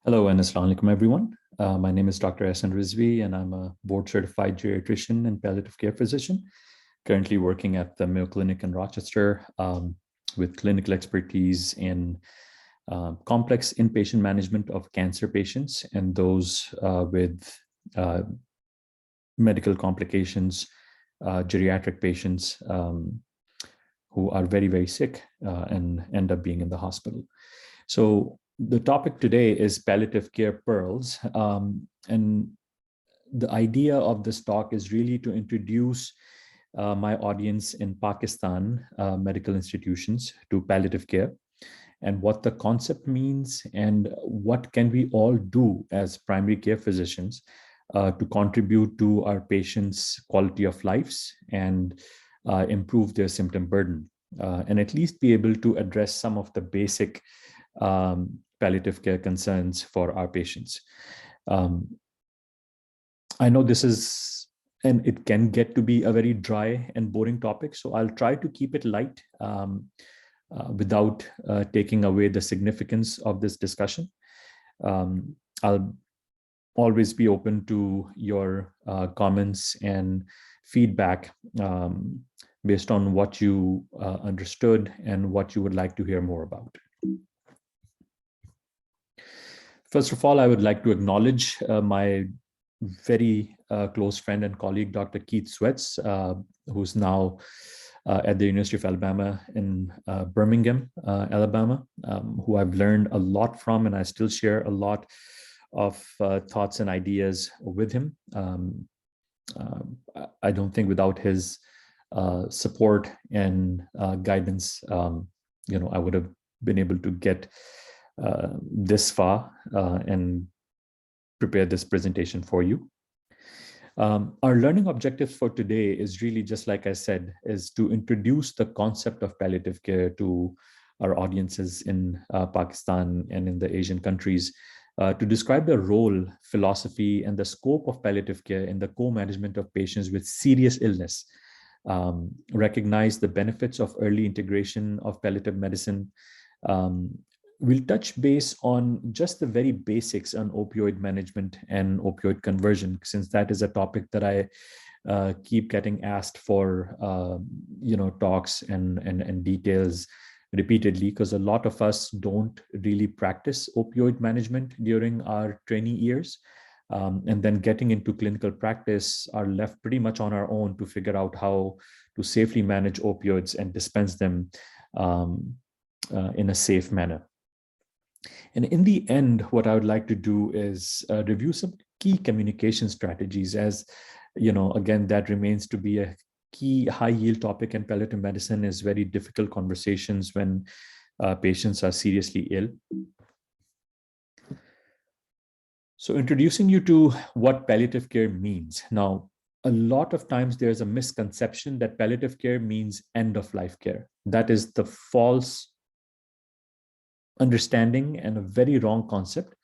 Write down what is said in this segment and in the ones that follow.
Hello and assalamu alaikum, everyone. My name is Dr. Ahsan Rizvi, and I'm a board-certified geriatrician and palliative care physician, currently working at the Mayo Clinic in Rochester with clinical expertise in complex inpatient management of cancer patients and those with medical complications, geriatric patients who are very, very sick and end up being in the hospital. So the topic today is palliative care pearls. And the idea of this talk is really to introduce my audience in Pakistan medical institutions to palliative care and what the concept means and what can we all do as primary care physicians to contribute to our patients' quality of lives and improve their symptom burden, and at least be able to address some of the basic palliative care concerns for our patients. I know this is, and it can get to be a very dry and boring topic, so I'll try to keep it light without taking away the significance of this discussion. I'll always be open to your comments and feedback based on what you understood and what you would like to hear more about. First of all, I would like to acknowledge my very close friend and colleague, Dr. Keith Swets, who's now at the University of Alabama in Birmingham, Alabama, who I've learned a lot from, and I still share a lot of thoughts and ideas with him. I don't think without his support and guidance, I would have been able to get this far and prepare this presentation for you. Our learning objectives for today is really, just like I said, is to introduce the concept of palliative care to our audiences in Pakistan and in the Asian countries, to describe the role, philosophy, and the scope of palliative care in the co-management of patients with serious illness, recognize the benefits of early integration of palliative medicine. We'll touch base on just the very basics on opioid management and opioid conversion, since that is a topic that I keep getting asked for, talks and details repeatedly, because a lot of us don't really practice opioid management during our trainee years. And then getting into clinical practice are left pretty much on our own to figure out how to safely manage opioids and dispense them in a safe manner. And in the end, what I would like to do is review some key communication strategies, as again, that remains to be a key high-yield topic in palliative medicine, is very difficult conversations when patients are seriously ill. So introducing you to what palliative care means. Now, a lot of times there's a misconception that palliative care means end-of-life care. That is the false understanding and a very wrong concept.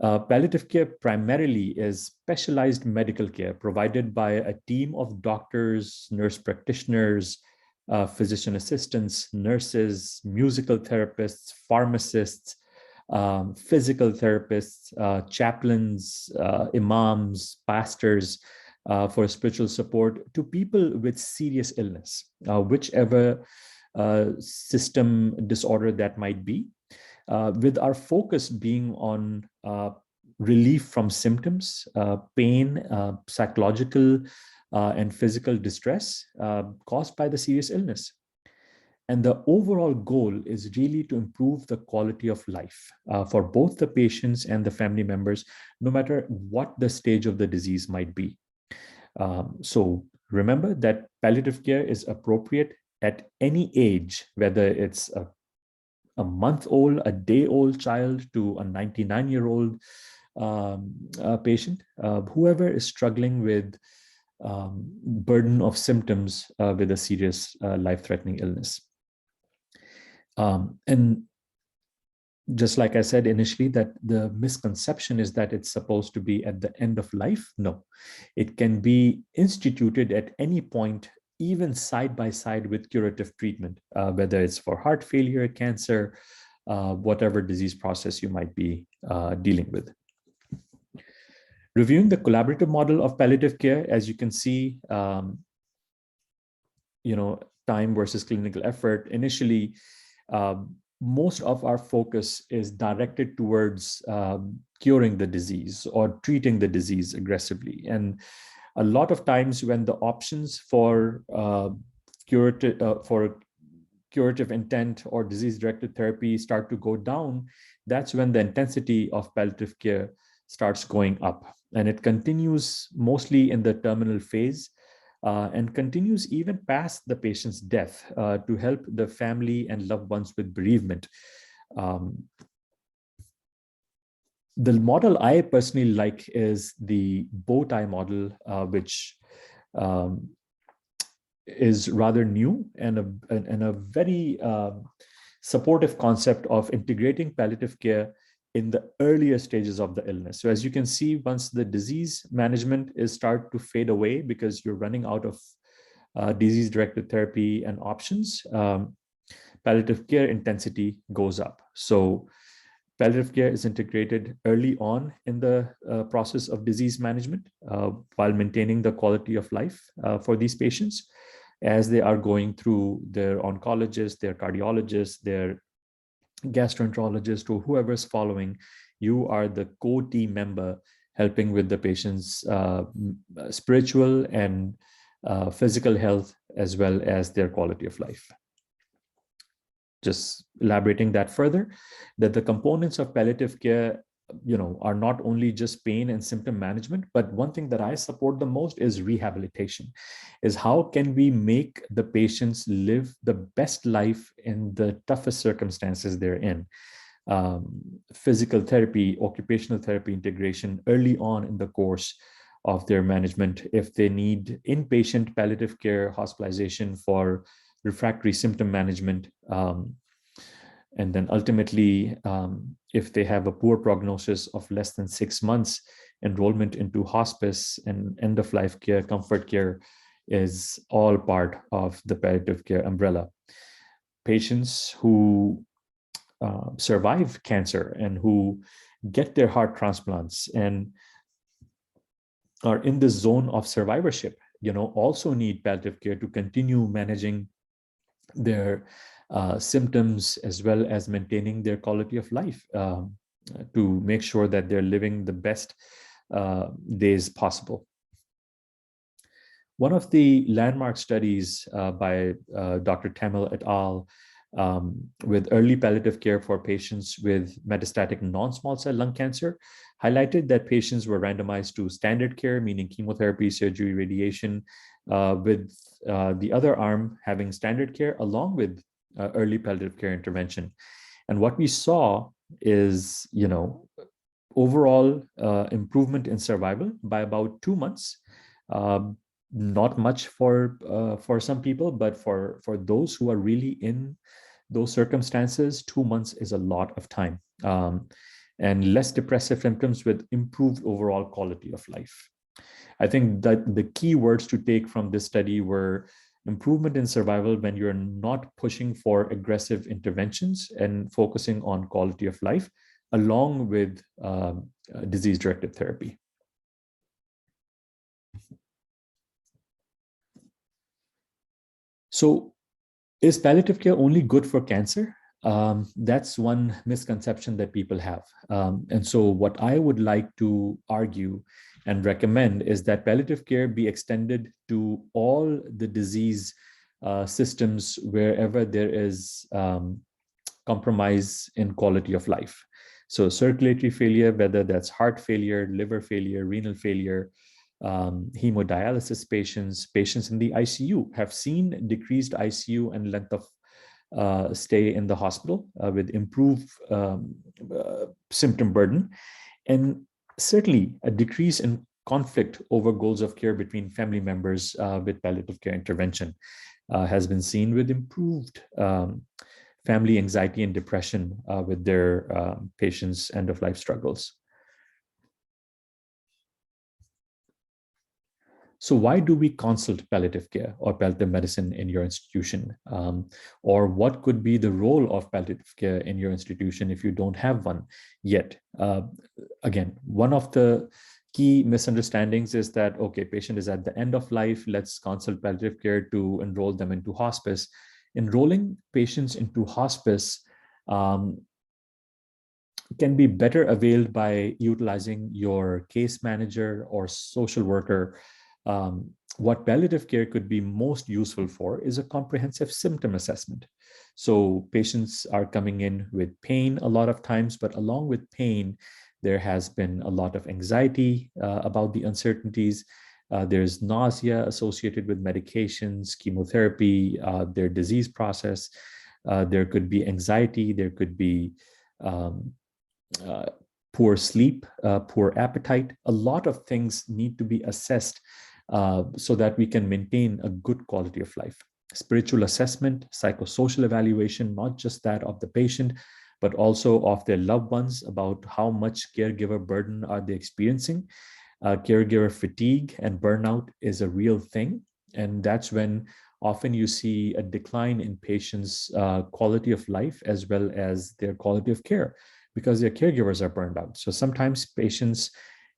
Palliative care primarily is specialized medical care provided by a team of doctors, nurse practitioners, physician assistants, nurses, musical therapists, pharmacists, physical therapists, chaplains, imams, pastors, for spiritual support to people with serious illness, whichever system disorder that might be. With our focus being on relief from symptoms, pain, psychological and physical distress caused by the serious illness. And the overall goal is really to improve the quality of life for both the patients and the family members, no matter what the stage of the disease might be. So remember that palliative care is appropriate at any age, whether it's a month-old, a day-old child to a 99-year-old patient, whoever is struggling with burden of symptoms with a serious life-threatening illness. And just like I said initially, that the misconception is that it's supposed to be at the end of life. No, it can be instituted at any point, even side by side with curative treatment, whether it's for heart failure, cancer, whatever disease process you might be dealing with. Reviewing the collaborative model of palliative care, as you can see, time versus clinical effort. Initially, most of our focus is directed towards curing the disease or treating the disease aggressively. And a lot of times when the options for curative intent or disease-directed therapy start to go down, that's when the intensity of palliative care starts going up. And it continues mostly in the terminal phase and continues even past the patient's death to help the family and loved ones with bereavement. The model I personally like is the bow tie model, which is rather new and a very supportive concept of integrating palliative care in the earlier stages of the illness. So as you can see, once the disease management is start to fade away because you're running out of disease-directed therapy and options, palliative care intensity goes up. So palliative care is integrated early on in the process of disease management while maintaining the quality of life for these patients as they are going through their oncologist, their cardiologist, their gastroenterologist, or whoever's following. You are the core team member helping with the patient's spiritual and physical health as well as their quality of life. Just elaborating that further, that the components of palliative care are not only just pain and symptom management, but one thing that I support the most is rehabilitation, is how can we make the patients live the best life in the toughest circumstances they're in. Physical therapy, occupational therapy integration early on in the course of their management. If they need inpatient palliative care hospitalization for refractory symptom management, and then ultimately, if they have a poor prognosis of less than 6 months, enrollment into hospice and end-of-life care, comfort care is all part of the palliative care umbrella. Patients who survive cancer and who get their heart transplants and are in the zone of survivorship, also need palliative care to continue managing their symptoms as well as maintaining their quality of life to make sure that they're living the best days possible. One of the landmark studies by Dr. Tamil et al. With early palliative care for patients with metastatic non-small cell lung cancer highlighted that patients were randomized to standard care, meaning chemotherapy, surgery, radiation, with the other arm having standard care along with early palliative care intervention. And what we saw is, overall improvement in survival by about 2 months. Not much for some people, but for those who are really in those circumstances, 2 months is a lot of time, and less depressive symptoms with improved overall quality of life. I think that the key words to take from this study were improvement in survival when you're not pushing for aggressive interventions and focusing on quality of life along with disease-directed therapy. So is palliative care only good for cancer? That's one misconception that people have. And so what I would like to argue and recommend is that palliative care be extended to all the disease systems wherever there is compromise in quality of life. So circulatory failure, whether that's heart failure, liver failure, renal failure, hemodialysis patients in the ICU have seen decreased ICU and length of stay in the hospital with improved symptom burden, and certainly a decrease in conflict over goals of care between family members with palliative care intervention has been seen with improved family anxiety and depression with their patients' end-of-life struggles. So why do we consult palliative care or palliative medicine in your institution? Or what could be the role of palliative care in your institution if you don't have one yet? Again, one of the key misunderstandings is that, okay, patient is at the end of life, let's consult palliative care to enroll them into hospice. Enrolling patients into hospice um, can be better availed by utilizing your case manager or social worker. What palliative care could be most useful for is a comprehensive symptom assessment. So patients are coming in with pain a lot of times, but along with pain, there has been a lot of anxiety about the uncertainties. There's nausea associated with medications, chemotherapy, their disease process. There could be anxiety, there could be um, uh, poor sleep, poor appetite. A lot of things need to be assessed so that we can maintain a good quality of life. Spiritual assessment, psychosocial evaluation, not just that of the patient, but also of their loved ones about how much caregiver burden are they experiencing. Caregiver fatigue and burnout is a real thing. And that's when often you see a decline in patients' quality of life as well as their quality of care because their caregivers are burned out. So sometimes patients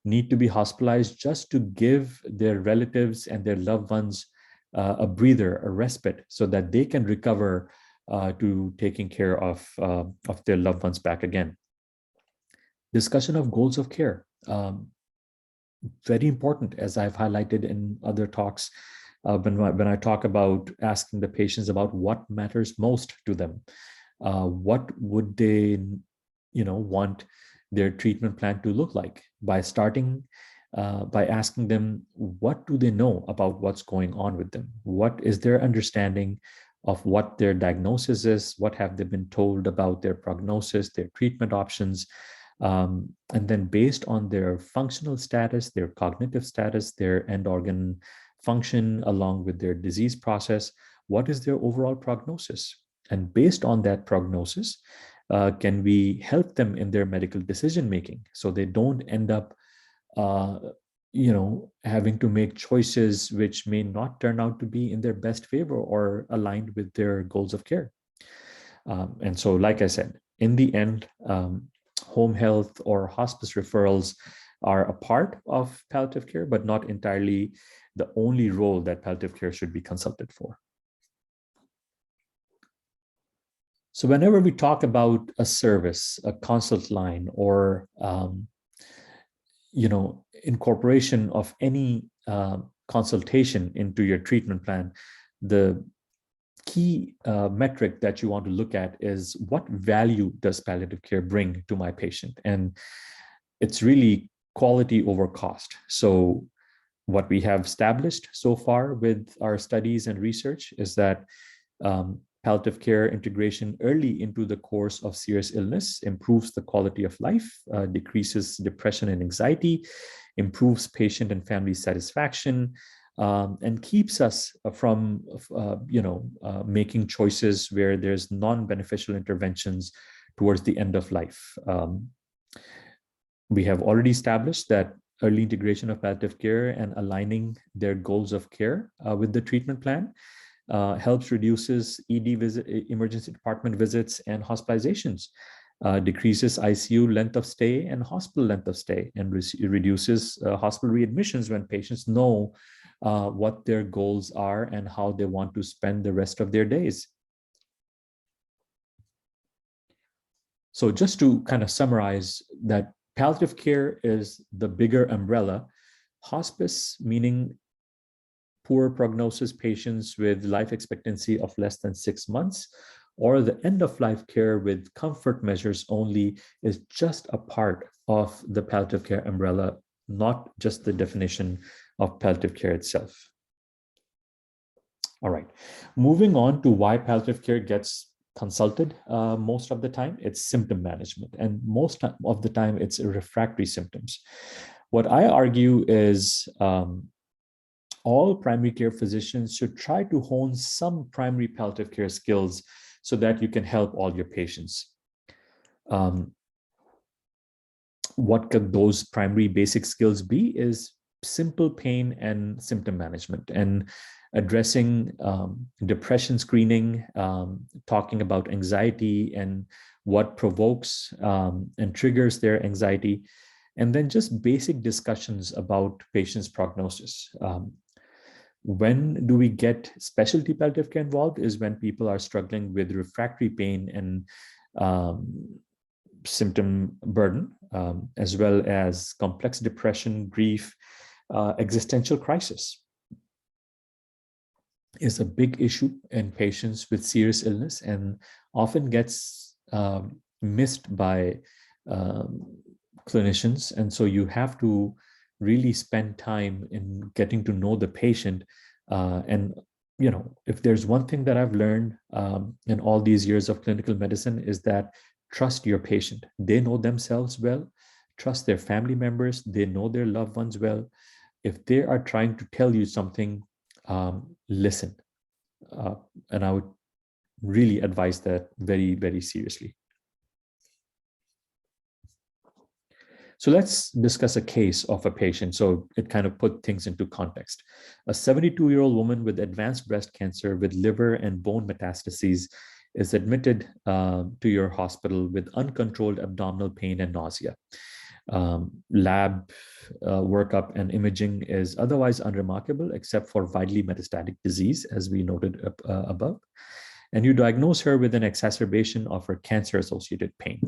need to be hospitalized just to give their relatives and their loved ones a breather, a respite, so that they can recover to taking care of their loved ones back again. Discussion of goals of care. Very important, as I've highlighted in other talks, when I talk about asking the patients about what matters most to them. What would they want their treatment plan to look like by starting by asking them, what do they know about what's going on with them? What is their understanding of what their diagnosis is? What have they been told about their prognosis, their treatment options? And then based on their functional status, their cognitive status, their end organ function, along with their disease process, what is their overall prognosis? And based on that prognosis, can we help them in their medical decision making so they don't end up having to make choices which may not turn out to be in their best favor or aligned with their goals of care. And so, like I said, in the end, home health or hospice referrals are a part of palliative care, but not entirely the only role that palliative care should be consulted for. So whenever we talk about a service, a consult line, or incorporation of any consultation into your treatment plan, the key metric that you want to look at is what value does palliative care bring to my patient? And it's really quality over cost. So what we have established so far with our studies and research is that palliative care integration early into the course of serious illness improves the quality of life, decreases depression and anxiety, improves patient and family satisfaction, and keeps us from making choices where there's non-beneficial interventions towards the end of life. We have already established that early integration of palliative care and aligning their goals of care with the treatment plan helps reduces emergency department visits and hospitalizations, decreases ICU length of stay and hospital length of stay, and reduces hospital readmissions when patients know what their goals are and how they want to spend the rest of their days. So just to kind of summarize that, palliative care is the bigger umbrella. Hospice, meaning poor prognosis patients with life expectancy of less than 6 months, or the end of life care with comfort measures only, is just a part of the palliative care umbrella, not just the definition of palliative care itself. All right, moving on to why palliative care gets consulted most of the time, it's symptom management. And most of the time, it's refractory symptoms. What I argue is all primary care physicians should try to hone some primary palliative care skills so that you can help all your patients. What could those primary basic skills be is simple pain and symptom management and addressing depression screening, talking about anxiety and what provokes and triggers their anxiety, and then just basic discussions about patients' prognosis. When do we get specialty palliative care involved is when people are struggling with refractory pain and symptom burden, as well as complex depression, grief, existential crisis is a big issue in patients with serious illness and often gets missed by clinicians. And so you have to really spend time in getting to know the patient. And, you know, if there's one thing that I've learned in all these years of clinical medicine is that trust your patient. They know themselves well. Trust their family members. They know their loved ones well. If they are trying to tell you something, listen. And I would really advise that very, very seriously. So let's discuss a case of a patient. So it kind of put things into context. A 72-year-old woman with advanced breast cancer with liver and bone metastases is admitted to your hospital with uncontrolled abdominal pain and nausea. Lab workup and imaging is otherwise unremarkable except for widely metastatic disease, as we noted above. And you diagnose her with an exacerbation of her cancer-associated pain.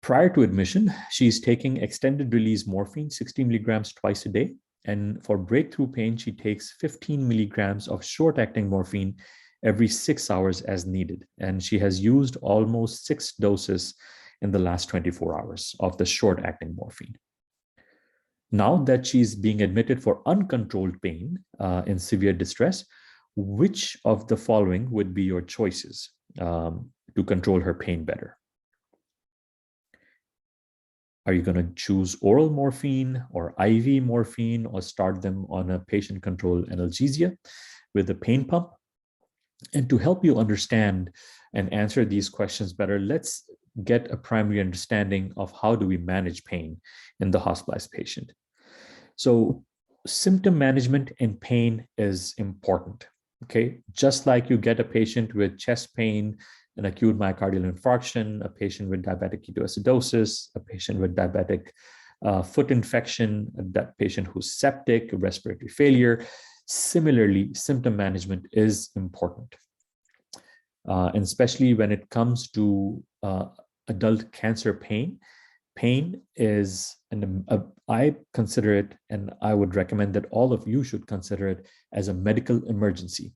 Prior to admission, she's taking extended release morphine, 60 milligrams twice a day. And for breakthrough pain, she takes 15 milligrams of short-acting morphine every 6 hours as needed. And she has used almost 6 doses in the last 24 hours of the short-acting morphine. Now that she's being admitted for uncontrolled pain in severe distress, which of the following would be your choices to control her pain better? Are you going to choose oral morphine or IV morphine or start them on a patient-controlled analgesia with a pain pump? And to help you understand and answer these questions better, let's get a primary understanding of how do we manage pain in the hospitalized patient. So symptom management in pain is important, okay? Just like you get a patient with chest pain, an acute myocardial infarction, a patient with diabetic ketoacidosis, a patient with diabetic foot infection, that patient who's septic, respiratory failure. Similarly, symptom management is important. And especially when it comes to adult cancer pain, pain is, I consider it, and I would recommend that all of you should consider it as a medical emergency.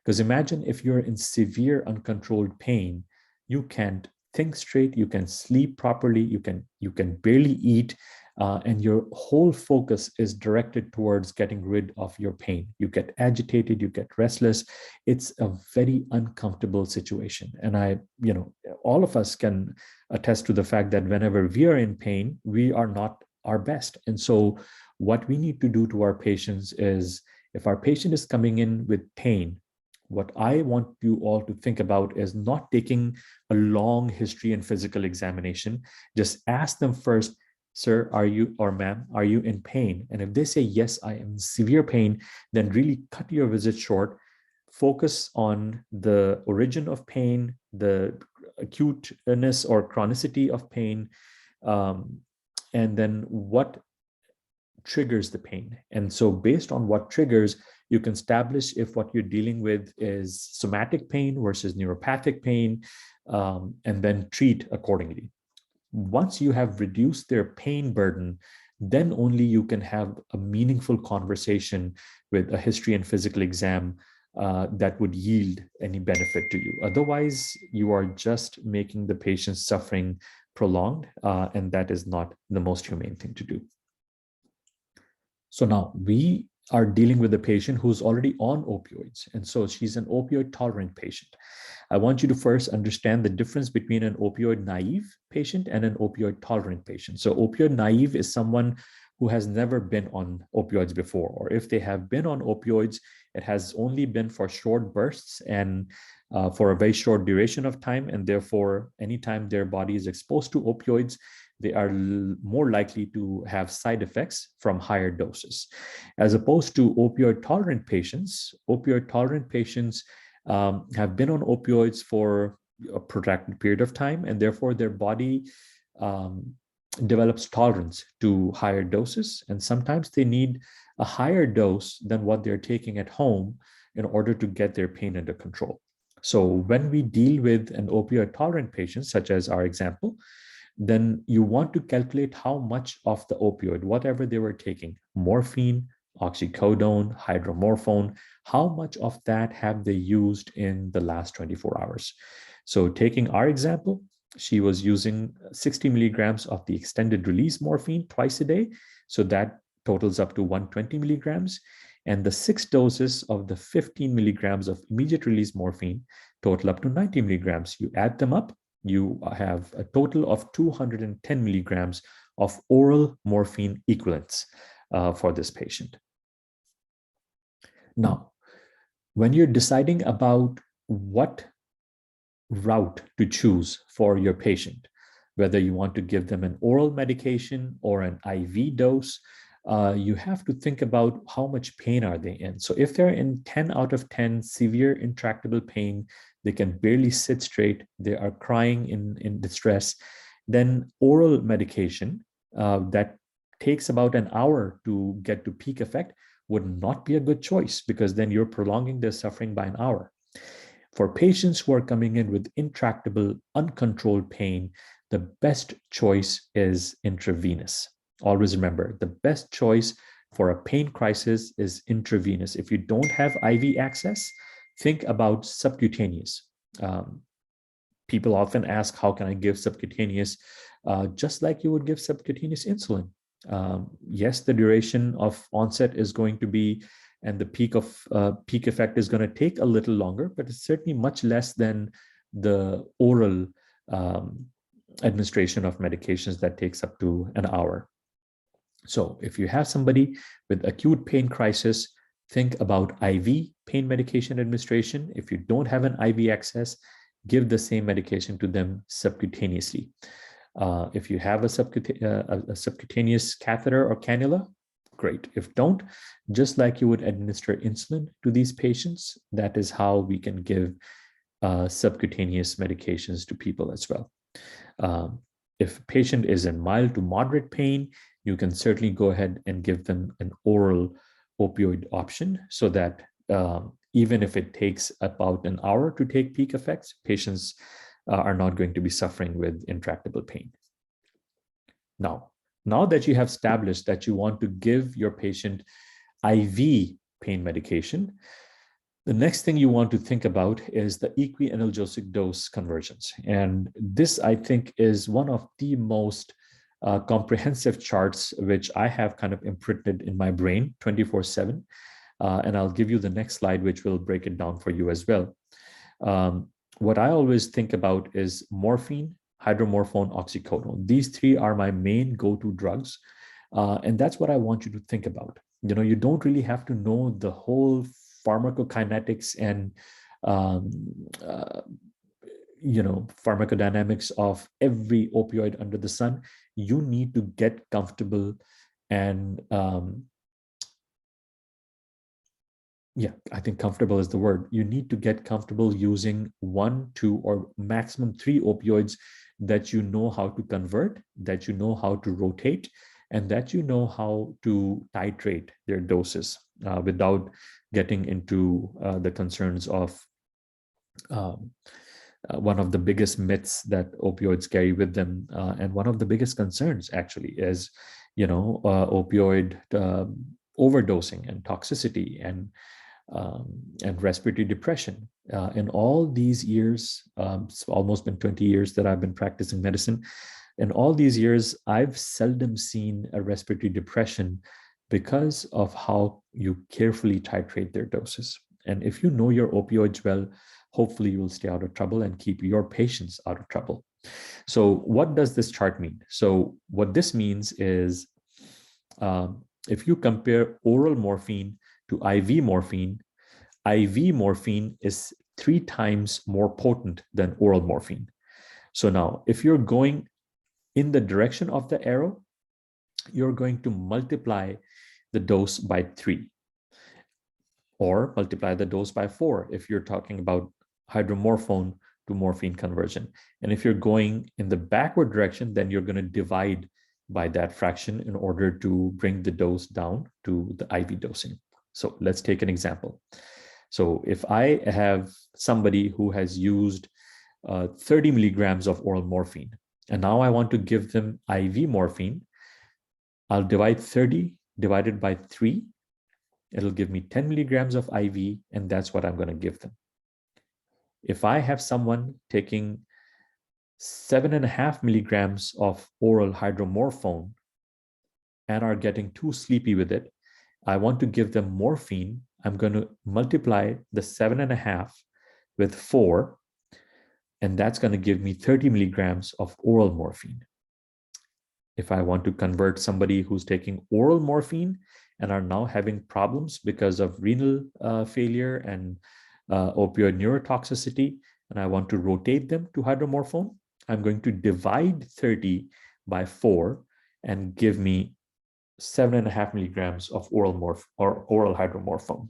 Because imagine if you're in severe uncontrolled pain, you can't think straight, you can sleep properly, you can barely eat, and your whole focus is directed towards getting rid of your pain. You get agitated, you get restless. It's a very uncomfortable situation. And all of us can attest to the fact that whenever we are in pain, we are not our best. And so what we need to do to our patients is, if our patient is coming in with pain, what I want you all to think about is not taking a long history and physical examination. Just ask them first, sir, are you, or ma'am, are you in pain? And if they say, yes, I am in severe pain, then really cut your visit short. Focus on the origin of pain, the acuteness or chronicity of pain, and then what triggers the pain. And so based on what triggers, you can establish if what you're dealing with is somatic pain versus neuropathic pain, and then treat accordingly. Once you have reduced their pain burden, then only you can have a meaningful conversation with a history and physical exam that would yield any benefit to you. Otherwise, you are just making the patient's suffering prolonged, and that is not the most humane thing to do. So now we are dealing with a patient who's already on opioids. And so she's an opioid tolerant patient. I want you to first understand the difference between an opioid naive patient and an opioid tolerant patient. So opioid naive is someone who has never been on opioids before, or if they have been on opioids, it has only been for short bursts and for a very short duration of time. And therefore, anytime their body is exposed to opioids, they are more likely to have side effects from higher doses. As opposed to opioid tolerant patients, have been on opioids for a protracted period of time, and therefore their body um, develops tolerance to higher doses. And sometimes they need a higher dose than what they're taking at home in order to get their pain under control. So when we deal with an opioid tolerant patient, such as our example, then you want to calculate how much of the opioid, whatever they were taking, morphine, oxycodone, hydromorphone, how much of that have they used in the last 24 hours? So taking our example, she was using 60 milligrams of the extended release morphine twice a day. So that totals up to 120 milligrams. And the 6 doses of the 15 milligrams of immediate release morphine total up to 90 milligrams. You add them up, you have a total of 210 milligrams of oral morphine equivalents for this patient. Now, when you're deciding about what route to choose for your patient, whether you want to give them an oral medication or an IV dose, you have to think about how much pain are they in. So if they're in 10 out of 10 severe intractable pain, they can barely sit straight, they are crying in distress, then oral medication that takes about an hour to get to peak effect would not be a good choice, because then you're prolonging their suffering by an hour. For patients who are coming in with intractable, uncontrolled pain, the best choice is intravenous. Always remember, the best choice for a pain crisis is intravenous. If you don't have IV access, think about subcutaneous. People often ask, how can I give subcutaneous? Just like you would give subcutaneous insulin. Yes, the duration of onset is going to be, and the peak effect is going to take a little longer, but it's certainly much less than the oral administration of medications that takes up to an hour. So if you have somebody with acute pain crisis, think about IV pain medication administration. If you don't have an IV access, give the same medication to them subcutaneously. If you have a subcutaneous catheter or cannula, great. If don't, just like you would administer insulin to these patients, that is how we can give subcutaneous medications to people as well. If a patient is in mild to moderate pain, you can certainly go ahead and give them an oral opioid option, so that even if it takes about an hour to take peak effects, patients are not going to be suffering with intractable pain. Now that you have established that you want to give your patient IV pain medication, the next thing you want to think about is the equianalgesic dose conversions. And this, I think, is one of the most comprehensive charts which I have kind of imprinted in my brain 24/7. And I'll give you the next slide, which will break it down for you as well. What I always think about is morphine, hydromorphone, oxycodone. These three are my main go-to drugs. And that's what I want you to think about. You don't really have to know the whole pharmacokinetics and pharmacodynamics of every opioid under the sun. You need to get comfortable and I think comfortable is the word. You need to get comfortable using 1, 2, or maximum 3 opioids that you know how to convert, that you know how to rotate, and that you know how to titrate their doses without getting into the concerns of one of the biggest myths that opioids carry with them, and one of the biggest concerns actually is, opioid overdosing and toxicity and respiratory depression. In all these years, it's almost been 20 years that I've been practicing medicine. In all these years, I've seldom seen a respiratory depression because of how you carefully titrate their doses. And if you know your opioids well, hopefully you will stay out of trouble and keep your patients out of trouble. So what does this chart mean? So what this means is if you compare oral morphine to IV morphine is 3 times more potent than oral morphine. So now, if you're going in the direction of the arrow, you're going to multiply the dose by 3 or multiply the dose by 4 if you're talking about hydromorphone to morphine conversion. And if you're going in the backward direction, then you're going to divide by that fraction in order to bring the dose down to the IV dosing. So let's take an example. So if I have somebody who has used 30 milligrams of oral morphine, and now I want to give them IV morphine, I'll divide 30 divided by 3. It'll give me 10 milligrams of IV, and that's what I'm going to give them. If I have someone taking 7.5 milligrams of oral hydromorphone and are getting too sleepy with it, I want to give them morphine. I'm going to multiply the 7.5 with 4, and that's going to give me 30 milligrams of oral morphine. If I want to convert somebody who's taking oral morphine and are now having problems because of renal failure and opioid neurotoxicity, and I want to rotate them to hydromorphone, I'm going to divide 30 by 4 and give me 7.5 milligrams of oral hydromorphone.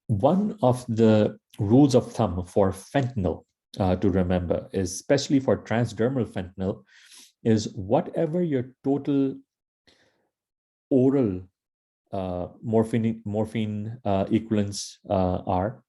One of the rules of thumb for fentanyl to remember, is especially for transdermal fentanyl, is whatever your total oral morphine equivalents are,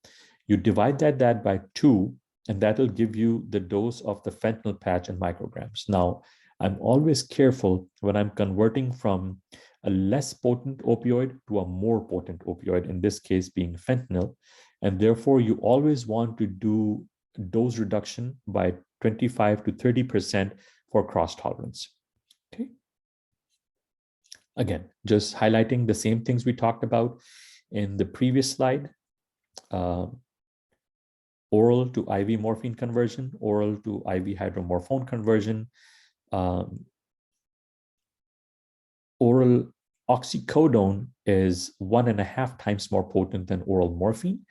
you divide that by 2, and that'll give you the dose of the fentanyl patch in micrograms. Now, I'm always careful when I'm converting from a less potent opioid to a more potent opioid, in this case being fentanyl, and therefore you always want to do dose reduction by 25 to 30% for cross tolerance. Okay. Again, just highlighting the same things we talked about in the previous slide. Oral to IV morphine conversion, oral to IV hydromorphone conversion, oral oxycodone is 1.5 times more potent than oral morphine,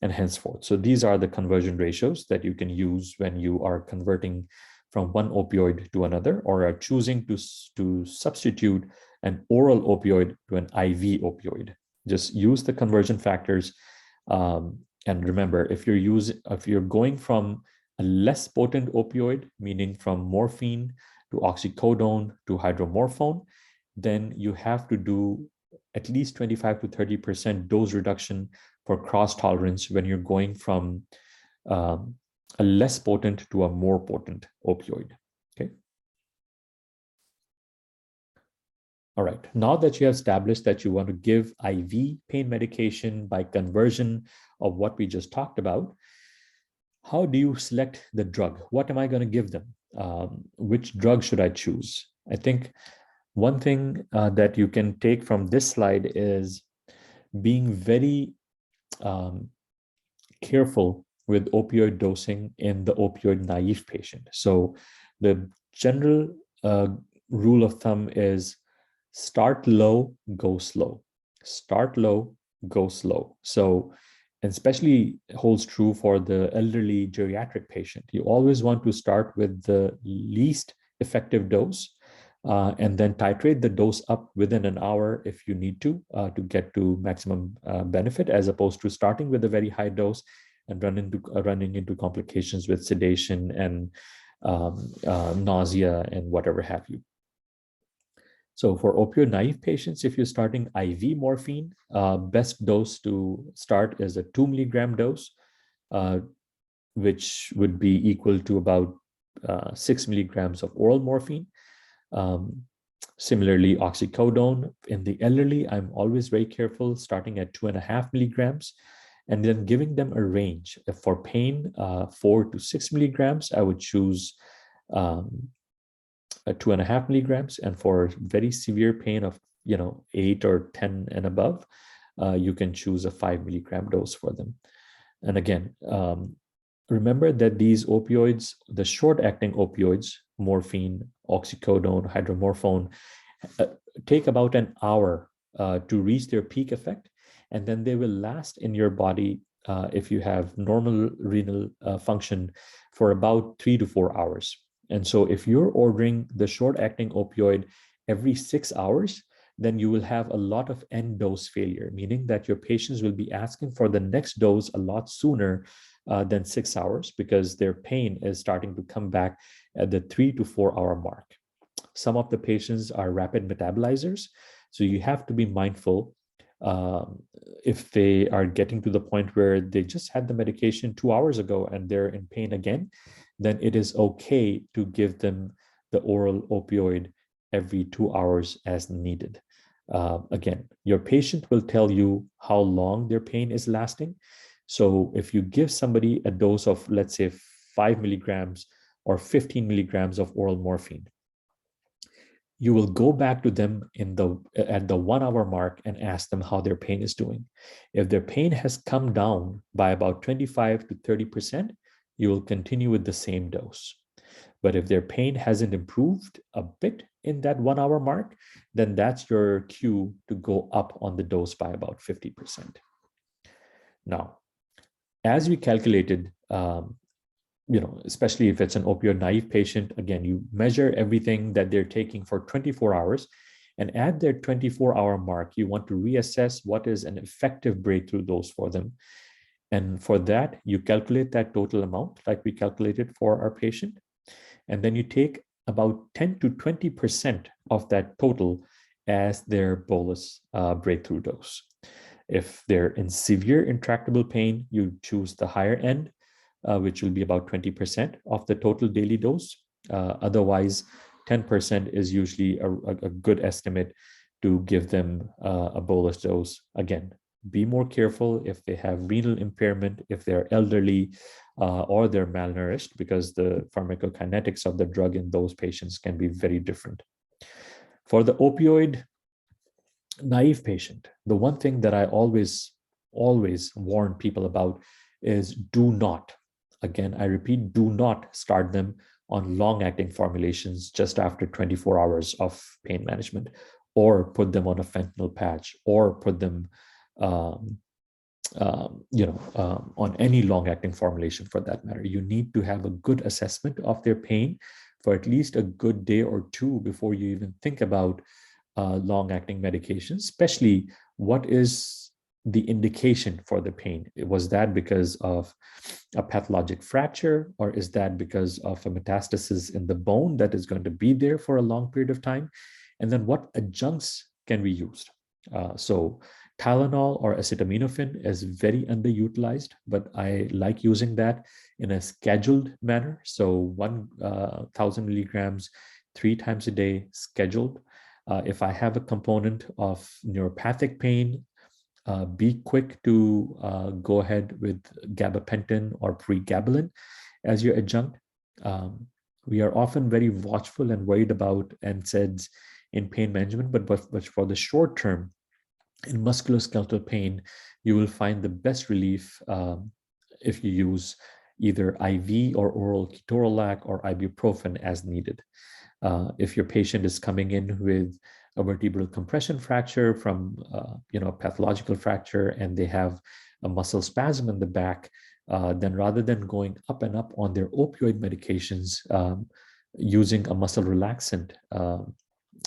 and henceforth. So these are the conversion ratios that you can use when you are converting from one opioid to another, or are choosing to substitute an oral opioid to an IV opioid. Just use the conversion factors. And remember, if you're going from a less potent opioid, meaning from morphine to oxycodone to hydromorphone, then you have to do at least 25 to 30% dose reduction for cross tolerance when you're going from a less potent to a more potent opioid. Okay. All right. Now that you have established that you want to give IV pain medication by conversion of what we just talked about, how do you select the drug? What am I going to give them? Which drug should I choose? I think one thing that you can take from this slide is being very careful with opioid dosing in the opioid naive patient. So the general rule of thumb is start low, go slow. Start low, go slow. So, and especially holds true for the elderly geriatric patient. You always want to start with the least effective dose and then titrate the dose up within an hour if you need to get to maximum benefit, as opposed to starting with a very high dose and running into complications with sedation and nausea and whatever have you. So for opioid naive patients, if you're starting IV morphine, best dose to start is a 2 milligram dose, which would be equal to about 6 milligrams of oral morphine. Similarly, oxycodone in the elderly, I'm always very careful starting at 2.5 milligrams and then giving them a range. For pain, 4 to 6 milligrams, I would choose 2.5 milligrams, and for very severe pain of 8 or 10 and above, you can choose a 5 milligram dose for them. And again, remember that these opioids, the short-acting opioids, morphine, oxycodone, hydromorphone, take about an hour to reach their peak effect, and then they will last in your body if you have normal renal function for about 3 to 4 hours. And so if you're ordering the short-acting opioid every 6 hours, then you will have a lot of end dose failure, meaning that your patients will be asking for the next dose a lot sooner than 6 hours, because their pain is starting to come back at the 3 to 4 hour mark. Some of the patients are rapid metabolizers, so you have to be mindful. If they are getting to the point where they just had the medication 2 hours ago and they're in pain again, then it is okay to give them the oral opioid every 2 hours as needed. Again, your patient will tell you how long their pain is lasting. So if you give somebody a dose of, let's say, 5 milligrams or 15 milligrams of oral morphine, you will go back to them at the 1 hour mark and ask them how their pain is doing. If their pain has come down by about 25 to 30%, you will continue with the same dose. But if their pain hasn't improved a bit in that 1 hour mark, then that's your cue to go up on the dose by about 50%. Now, as we calculated, especially if it's an opioid naive patient, again, you measure everything that they're taking for 24 hours. And at their 24-hour mark, you want to reassess what is an effective breakthrough dose for them. And for that, you calculate that total amount like we calculated for our patient. And then you take about 10 to 20% of that total as their bolus breakthrough dose. If they're in severe intractable pain, you choose the higher end, which will be about 20% of the total daily dose. Otherwise, 10% is usually a good estimate to give them a bolus dose. Again, be more careful if they have renal impairment, if they're elderly, or they're malnourished, because the pharmacokinetics of the drug in those patients can be very different. For the opioid naive patient, the one thing that I always warn people about is do not, again, I repeat, do not start them on long-acting formulations just after 24 hours of pain management, or put them on a fentanyl patch, or put them on any long-acting formulation for that matter. You need to have a good assessment of their pain for at least a good day or two before you even think about long-acting medications, especially what is the indication for the pain. Was that because of a pathologic fracture, or is that because of a metastasis in the bone that is going to be there for a long period of time? And then what adjuncts can be used? So Tylenol or acetaminophen is very underutilized, but I like using that in a scheduled manner. So 1,000 milligrams 3 times a day, scheduled. If I have a component of neuropathic pain, be quick to go ahead with gabapentin or pregabalin as your adjunct. We are often very watchful and worried about NSAIDs in pain management, but for the short term, in musculoskeletal pain, you will find the best relief if you use either IV or oral ketorolac or ibuprofen as needed. If your patient is coming in with a vertebral compression fracture from a pathological fracture, and they have a muscle spasm in the back, then rather than going up and up on their opioid medications, using a muscle relaxant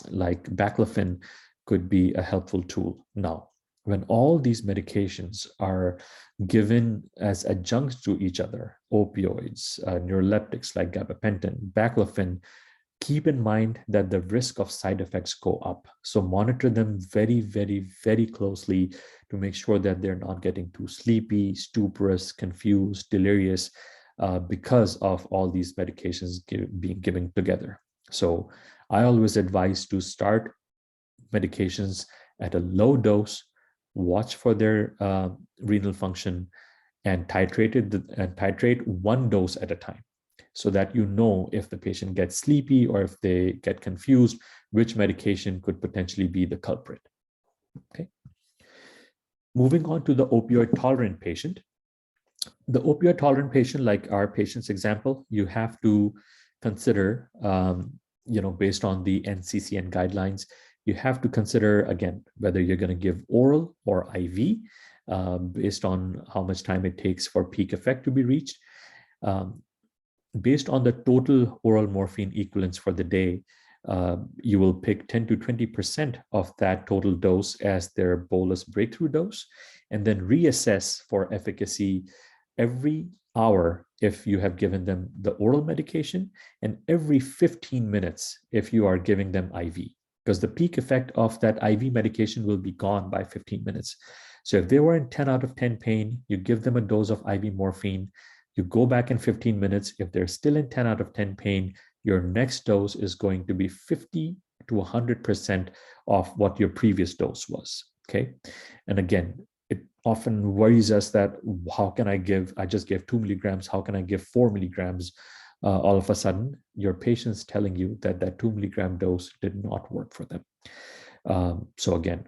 like baclofen could be a helpful tool. Now, when all these medications are given as adjuncts to each other, opioids, neuroleptics like gabapentin, baclofen, keep in mind that the risk of side effects go up. So monitor them very, very, very closely to make sure that they're not getting too sleepy, stuporous, confused, delirious, because of all these medications being given together. So I always advise to start medications at a low dose, watch for their renal function, and titrate one dose at a time, so that you know if the patient gets sleepy or if they get confused, which medication could potentially be the culprit. Okay. Moving on to the opioid tolerant patient. The opioid tolerant patient, like our patient's example, you have to consider, based on the NCCN guidelines, you have to consider, again, whether you're going to give oral or IV. based on how much time it takes for peak effect to be reached. Um, Based on the total oral morphine equivalence for the day, you will pick 10 to 20% of that total dose as their bolus breakthrough dose, and then reassess for efficacy every hour if you have given them the oral medication, and every 15 minutes if you are giving them IV, because the peak effect of that IV medication will be gone by 15 minutes. So if they were in 10 out of 10 pain, you give them a dose of IV morphine, you go back in 15 minutes. If they're still in 10 out of 10 pain, your next dose is going to be 50 to 100% of what your previous dose was. Okay. And again, it often worries us that how can I give, I just gave 2 milligrams, how can I give 4 milligrams? All of a sudden, your patient's telling you that that 2 milligram dose did not work for them. So again,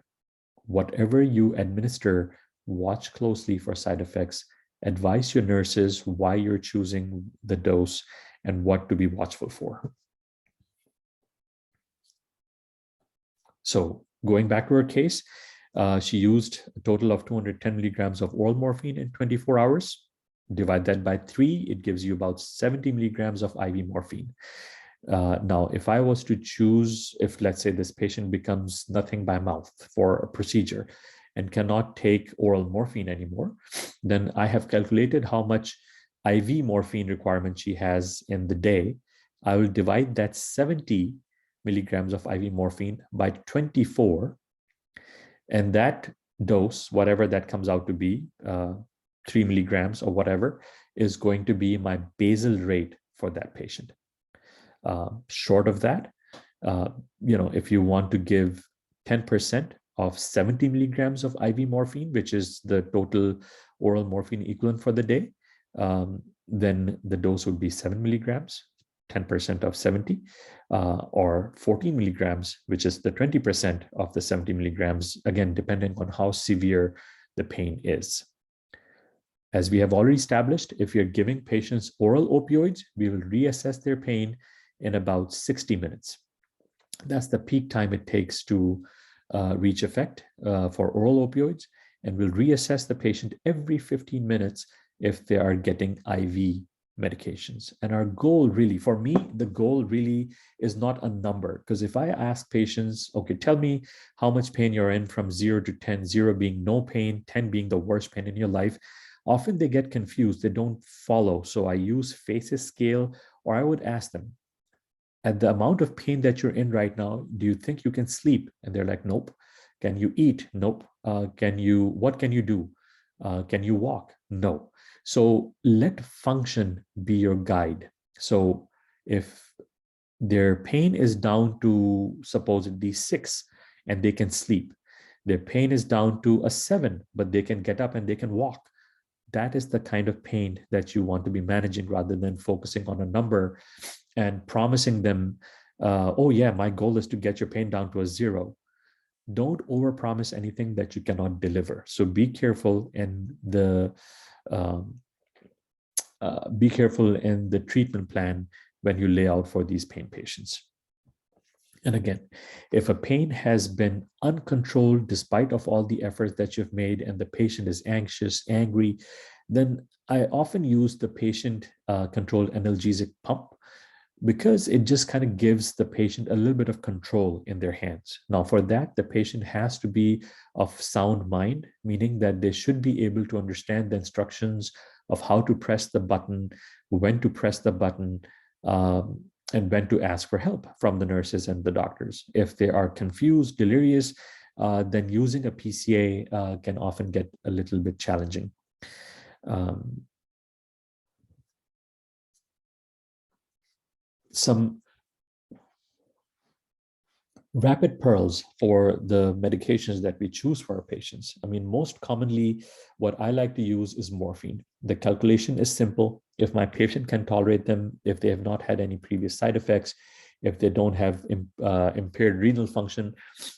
whatever you administer, watch closely for side effects, advise your nurses why you're choosing the dose and what to be watchful for. So going back to her case, she used a total of 210 milligrams of oral morphine in 24 hours. Divide that by 3, it gives you about 70 milligrams of IV morphine. Now, if I was to choose, if let's say this patient becomes nothing by mouth for a procedure and cannot take oral morphine anymore, then I have calculated how much IV morphine requirement she has in the day. I will divide that 70 milligrams of IV morphine by 24, and that dose, whatever that comes out to be, 3 milligrams or whatever, is going to be my basal rate for that patient. Short of that, if you want to give 10% of 70 milligrams of IV morphine, which is the total oral morphine equivalent for the day, then the dose would be 7 milligrams, 10% of 70, or 14 milligrams, which is the 20% of the 70 milligrams, again, depending on how severe the pain is. As we have already established, if you're giving patients oral opioids, we will reassess their pain in about 60 minutes. That's the peak time it takes to reach effect for oral opioids, and we'll reassess the patient every 15 minutes if they are getting IV medications. And our goal really, for me, the goal really is not a number, because if I ask patients, okay, tell me how much pain you're in from 0 to 10, 0 being no pain, 10 being the worst pain in your life, often they get confused, they don't follow. So I use FACES scale, or I would ask them, at the amount of pain that you're in right now, do you think you can sleep? And they're like, nope. Can you eat? Nope. What can you do? Can you walk? No. So let function be your guide. So if their pain is down to supposedly 6 and they can sleep, their pain is down to a 7, but they can get up and they can walk. That is the kind of pain that you want to be managing, rather than focusing on a number and promising them, oh yeah, my goal is to get your pain down to a 0. Don't overpromise anything that you cannot deliver. So be careful in the treatment plan when you lay out for these pain patients. And again, if a pain has been uncontrolled despite of all the efforts that you've made, and the patient is anxious, angry, then I often use the patient controlled analgesic pump, because it just kind of gives the patient a little bit of control in their hands. Now, for that, the patient has to be of sound mind, meaning that they should be able to understand the instructions of how to press the button, when to press the button, and when to ask for help from the nurses and the doctors. If they are confused, delirious, then using a PCA can often get a little bit challenging. Some rapid pearls for the medications that we choose for our patients. I mean, most commonly, what I like to use is morphine. The calculation is simple. If my patient can tolerate them, if they have not had any previous side effects, if they don't have impaired renal function,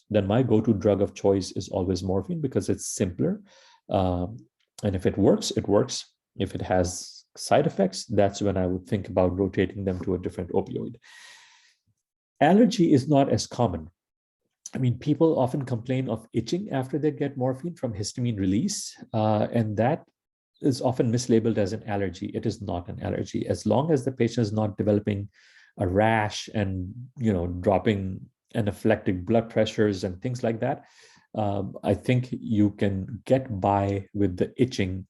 then my go-to drug of choice is always morphine, because it's simpler. And if it works, it works. If it has side effects, that's when I would think about rotating them to a different opioid. Allergy is not as common. I mean, people often complain of itching after they get morphine from histamine release, and that is often mislabeled as an allergy. It is not an allergy. As long as the patient is not developing a rash and dropping anaphylactic blood pressures and things like that, I think you can get by with the itching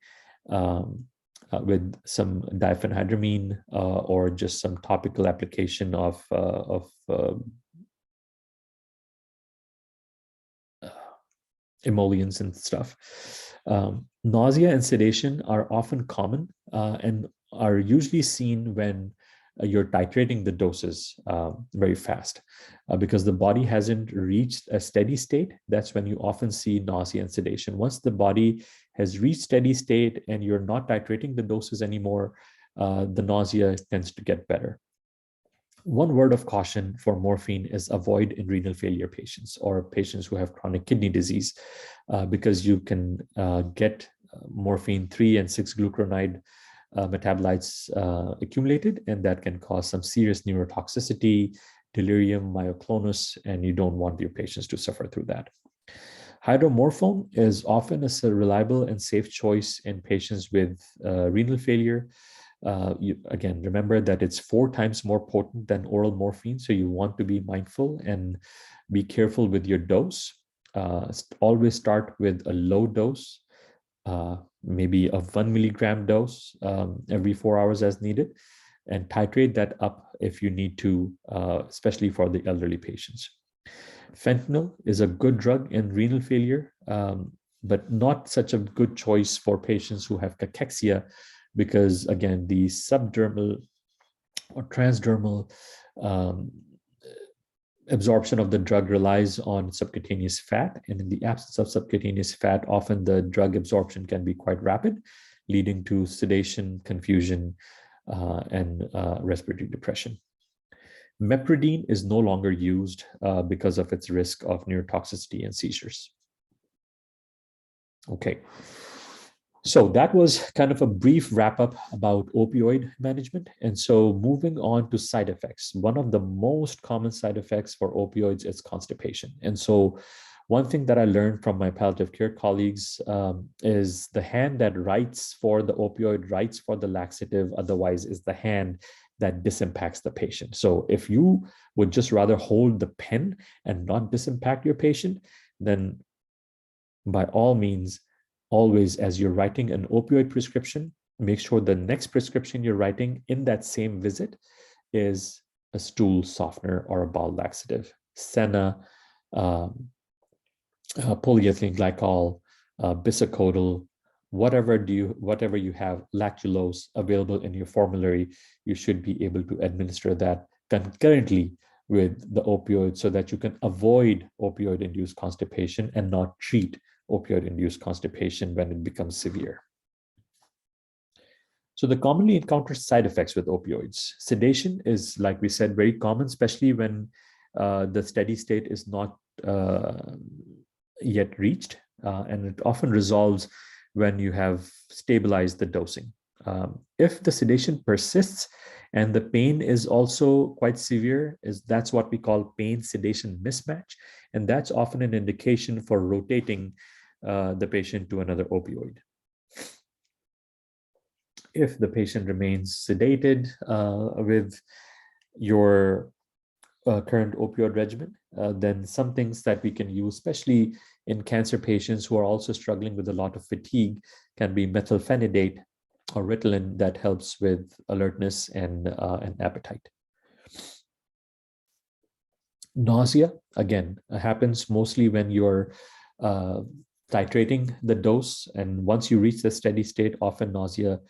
with some diphenhydramine or just some topical application of emollients and stuff. Nausea and sedation are often common and are usually seen when you're titrating the doses very fast because the body hasn't reached a steady state. That's when you often see nausea and sedation. Once the body has reached steady state and you're not titrating the doses anymore, the nausea tends to get better. One word of caution for morphine is avoid in renal failure patients or patients who have chronic kidney disease because you can get morphine 3 and 6 glucuronide metabolites accumulated, and that can cause some serious neurotoxicity, delirium, myoclonus, and you don't want your patients to suffer through that. Hydromorphone is often a reliable and safe choice in patients with renal failure. Again, remember that it's 4 times more potent than oral morphine, so you want to be mindful and be careful with your dose. Always start with a low dose, maybe a 1 milligram dose every 4 hours as needed, and titrate that up if you need to, especially for the elderly patients. Fentanyl is a good drug in renal failure, but not such a good choice for patients who have cachexia, because again, the subdermal or transdermal absorption of the drug relies on subcutaneous fat, and in the absence of subcutaneous fat, often the drug absorption can be quite rapid, leading to sedation, confusion, and respiratory depression. Mepridine is no longer used because of its risk of neurotoxicity and seizures. Okay. So that was kind of a brief wrap up about opioid management. And so moving on to side effects. One of the most common side effects for opioids is constipation. And so one thing that I learned from my palliative care colleagues is the hand that writes for the opioid writes for the laxative, otherwise is the hand that disimpacts the patient. So if you would just rather hold the pen and not disimpact your patient, then by all means, always, as you're writing an opioid prescription, make sure the next prescription you're writing in that same visit is a stool softener or a bowel laxative. Senna, polyethylene glycol, bisacodyl, whatever you have lactulose available in your formulary, you should be able to administer that concurrently with the opioid so that you can avoid opioid-induced constipation and not treat opioid-induced constipation when it becomes severe. So the commonly encountered side effects with opioids. Sedation is, like we said, very common, especially when the steady state is not yet reached, and it often resolves when you have stabilized the dosing. If the sedation persists and the pain is also quite severe, that's what we call pain-sedation mismatch, and that's often an indication for rotating the patient to another opioid. If the patient remains sedated with your current opioid regimen, then some things that we can use, especially in cancer patients who are also struggling with a lot of fatigue, can be methylphenidate or Ritalin that helps with alertness and appetite. Nausea, again, happens mostly when you're titrating the dose, and once you reach the steady state, often nausea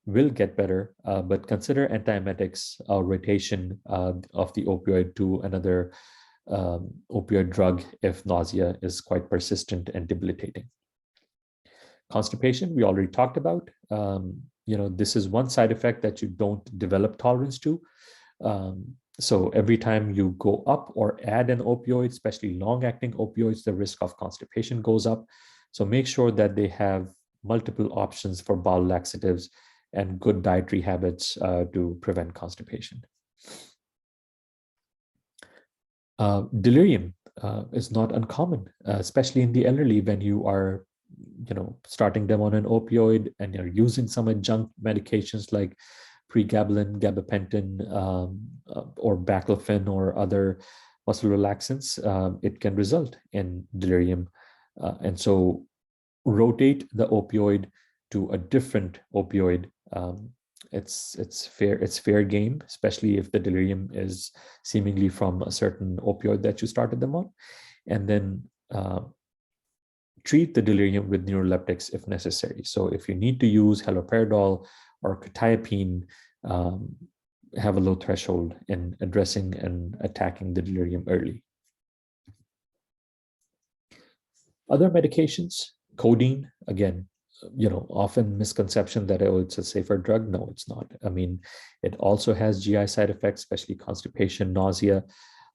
will get better, but consider antiemetics or rotation of the opioid to another opioid drug if nausea is quite persistent and debilitating. Constipation, we already talked about. This is one side effect that you don't develop tolerance to. So every time you go up or add an opioid, especially long-acting opioids, the risk of constipation goes up. So make sure that they have multiple options for bowel laxatives and good dietary habits to prevent constipation. Delirium is not uncommon, especially in the elderly when you are, starting them on an opioid and you're using some adjunct medications like pregabalin, gabapentin, or baclofen or other muscle relaxants. It can result in delirium. And so rotate the opioid to a different opioid. It's fair game, especially if the delirium is seemingly from a certain opioid that you started them on, and then treat the delirium with neuroleptics if necessary. So if you need to use haloperidol or quetiapine, have a low threshold in addressing and attacking the delirium early. Other medications, codeine, again, often misconception that, oh, it's a safer drug. No, it's not. I mean, it also has GI side effects, especially constipation, nausea,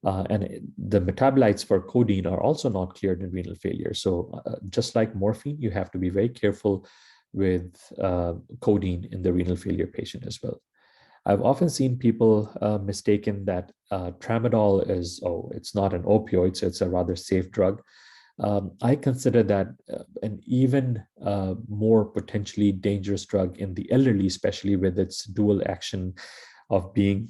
and the metabolites for codeine are also not cleared in renal failure. So just like morphine, you have to be very careful with codeine in the renal failure patient as well. I've often seen people mistaken that tramadol is, oh, it's not an opioid, so it's a rather safe drug. I consider that an even more potentially dangerous drug in the elderly, especially with its dual action of being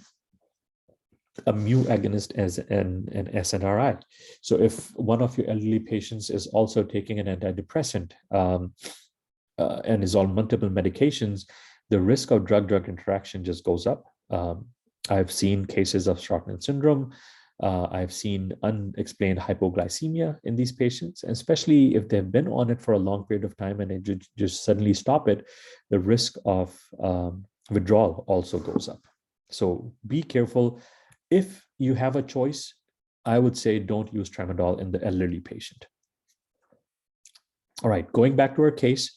a mu agonist as an SNRI. So if one of your elderly patients is also taking an antidepressant and is on multiple medications, the risk of drug-drug interaction just goes up. I've seen cases of Shortman syndrome. I've seen unexplained hypoglycemia in these patients, and especially if they've been on it for a long period of time and they just suddenly stop it, the risk of withdrawal also goes up. So be careful. If you have a choice, I would say don't use tramadol in the elderly patient. All right, going back to her case,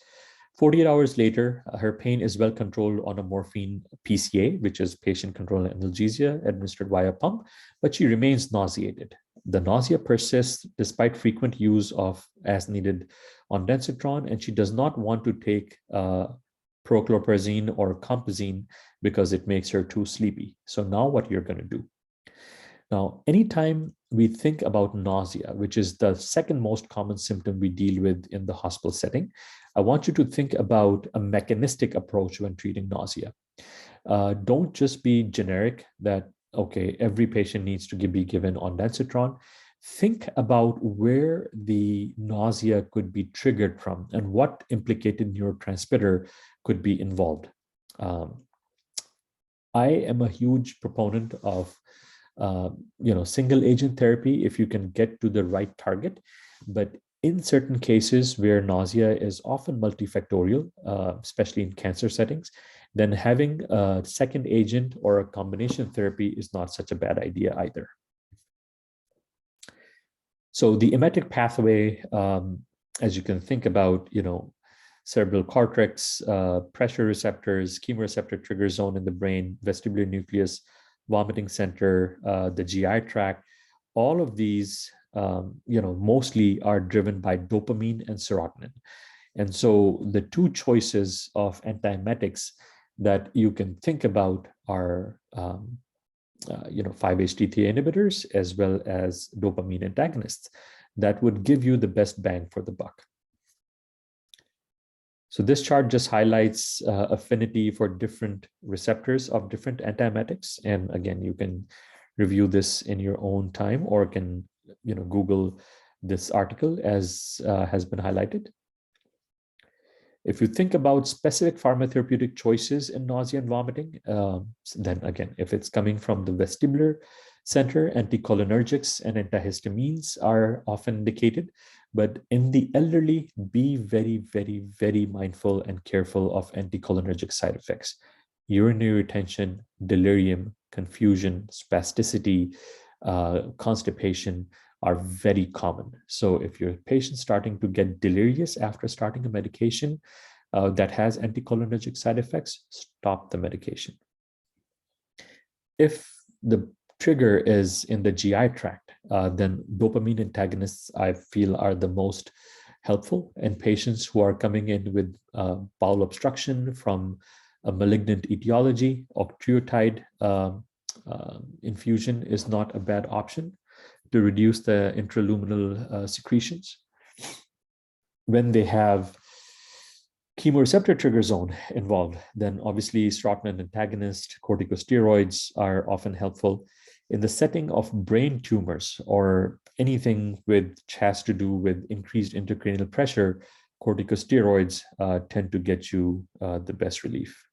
48 hours later, her pain is well controlled on a morphine PCA, which is patient-controlled analgesia administered via pump, but she remains nauseated. The nausea persists despite frequent use of as-needed ondansetron, and she does not want to take prochlorperazine or compazine because it makes her too sleepy. So now what you're going to do? Now, anytime we think about nausea, which is the second most common symptom we deal with in the hospital setting, I want you to think about a mechanistic approach when treating nausea. Don't just be generic that, okay, every patient needs to be given ondansetron. Think about where the nausea could be triggered from and what implicated neurotransmitter could be involved. I am a huge proponent of single agent therapy if you can get to the right target. But in certain cases where nausea is often multifactorial, especially in cancer settings, then having a second agent or a combination therapy is not such a bad idea either. So the emetic pathway, as you can think about, cerebral cortex, pressure receptors, chemoreceptor trigger zone in the brain, vestibular nucleus, vomiting center, the GI tract, all of these, mostly are driven by dopamine and serotonin. And so the two choices of antiemetics that you can think about are, 5-HT3 inhibitors as well as dopamine antagonists that would give you the best bang for the buck. So this chart just highlights affinity for different receptors of different antiemetics. And again, you can review this in your own time or can Google this article as has been highlighted. If you think about specific pharmacotherapeutic choices in nausea and vomiting, then again, if it's coming from the vestibular center, anticholinergics and antihistamines are often indicated. But in the elderly, be very, very, very mindful and careful of anticholinergic side effects. Urinary retention, delirium, confusion, spasticity, constipation are very common. So if your patient's starting to get delirious after starting a medication that has anticholinergic side effects, stop the medication. If the trigger is in the GI tract, then dopamine antagonists, I feel, are the most helpful in patients who are coming in with bowel obstruction from a malignant etiology. Octreotide infusion is not a bad option. to reduce the intraluminal secretions. When they have chemoreceptor trigger zone involved, then obviously SROTMAN antagonist, corticosteroids are often helpful. In the setting of brain tumors or anything which has to do with increased intracranial pressure, corticosteroids tend to get you the best relief.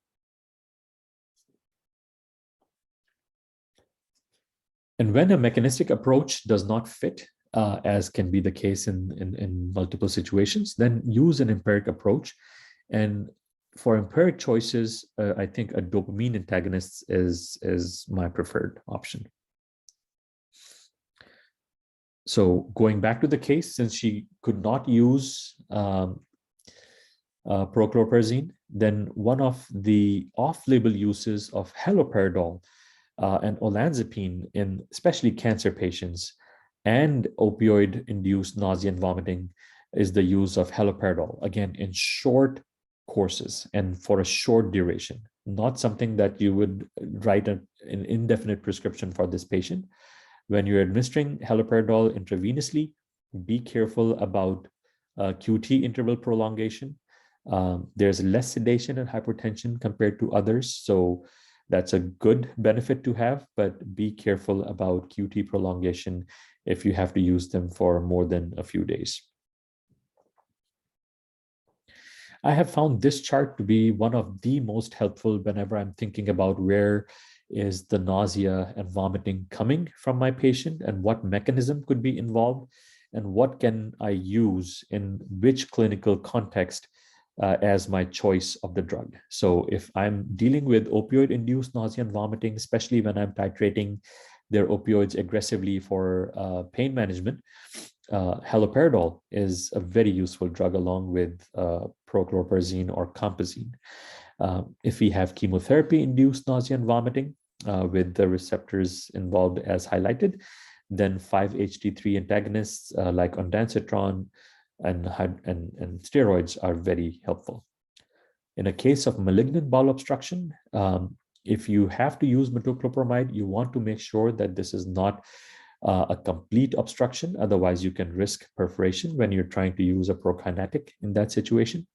And when a mechanistic approach does not fit, as can be the case in multiple situations, then use an empiric approach. And for empiric choices, I think a dopamine antagonist is my preferred option. So going back to the case, since she could not use prochlorperazine, then one of the off-label uses of haloperidol and olanzapine in especially cancer patients and opioid-induced nausea and vomiting is the use of haloperidol, again, in short courses and for a short duration, not something that you would write an indefinite prescription for this patient. When you're administering haloperidol intravenously, be careful about QT interval prolongation. There's less sedation and hypertension compared to others, so that's a good benefit to have, but be careful about QT prolongation if you have to use them for more than a few days. I have found this chart to be one of the most helpful whenever I'm thinking about where is the nausea and vomiting coming from my patient and what mechanism could be involved and what can I use in which clinical context as my choice of the drug. So if I'm dealing with opioid-induced nausea and vomiting, especially when I'm titrating their opioids aggressively for pain management, haloperidol is a very useful drug along with prochlorperazine or compazine. If we have chemotherapy-induced nausea and vomiting with the receptors involved as highlighted, then 5-HT3 antagonists like ondansetron and steroids are very helpful. In a case of malignant bowel obstruction, if you have to use metoclopramide, you want to make sure that this is not a complete obstruction. Otherwise, you can risk perforation when you're trying to use a prokinetic in that situation.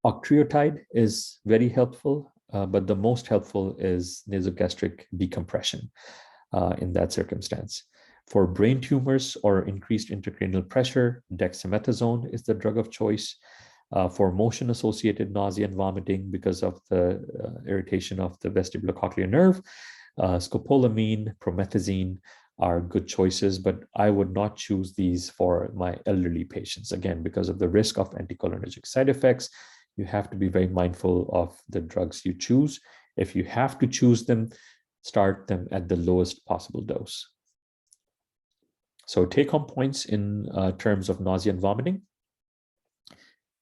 Octreotide is very helpful, but the most helpful is nasogastric decompression in that circumstance. For brain tumors or increased intracranial pressure, dexamethasone is the drug of choice. For motion-associated nausea and vomiting because of the irritation of the vestibulocochlear nerve, scopolamine, promethazine are good choices, but I would not choose these for my elderly patients. Again, because of the risk of anticholinergic side effects, you have to be very mindful of the drugs you choose. If you have to choose them, start them at the lowest possible dose. So take-home points in terms of nausea and vomiting.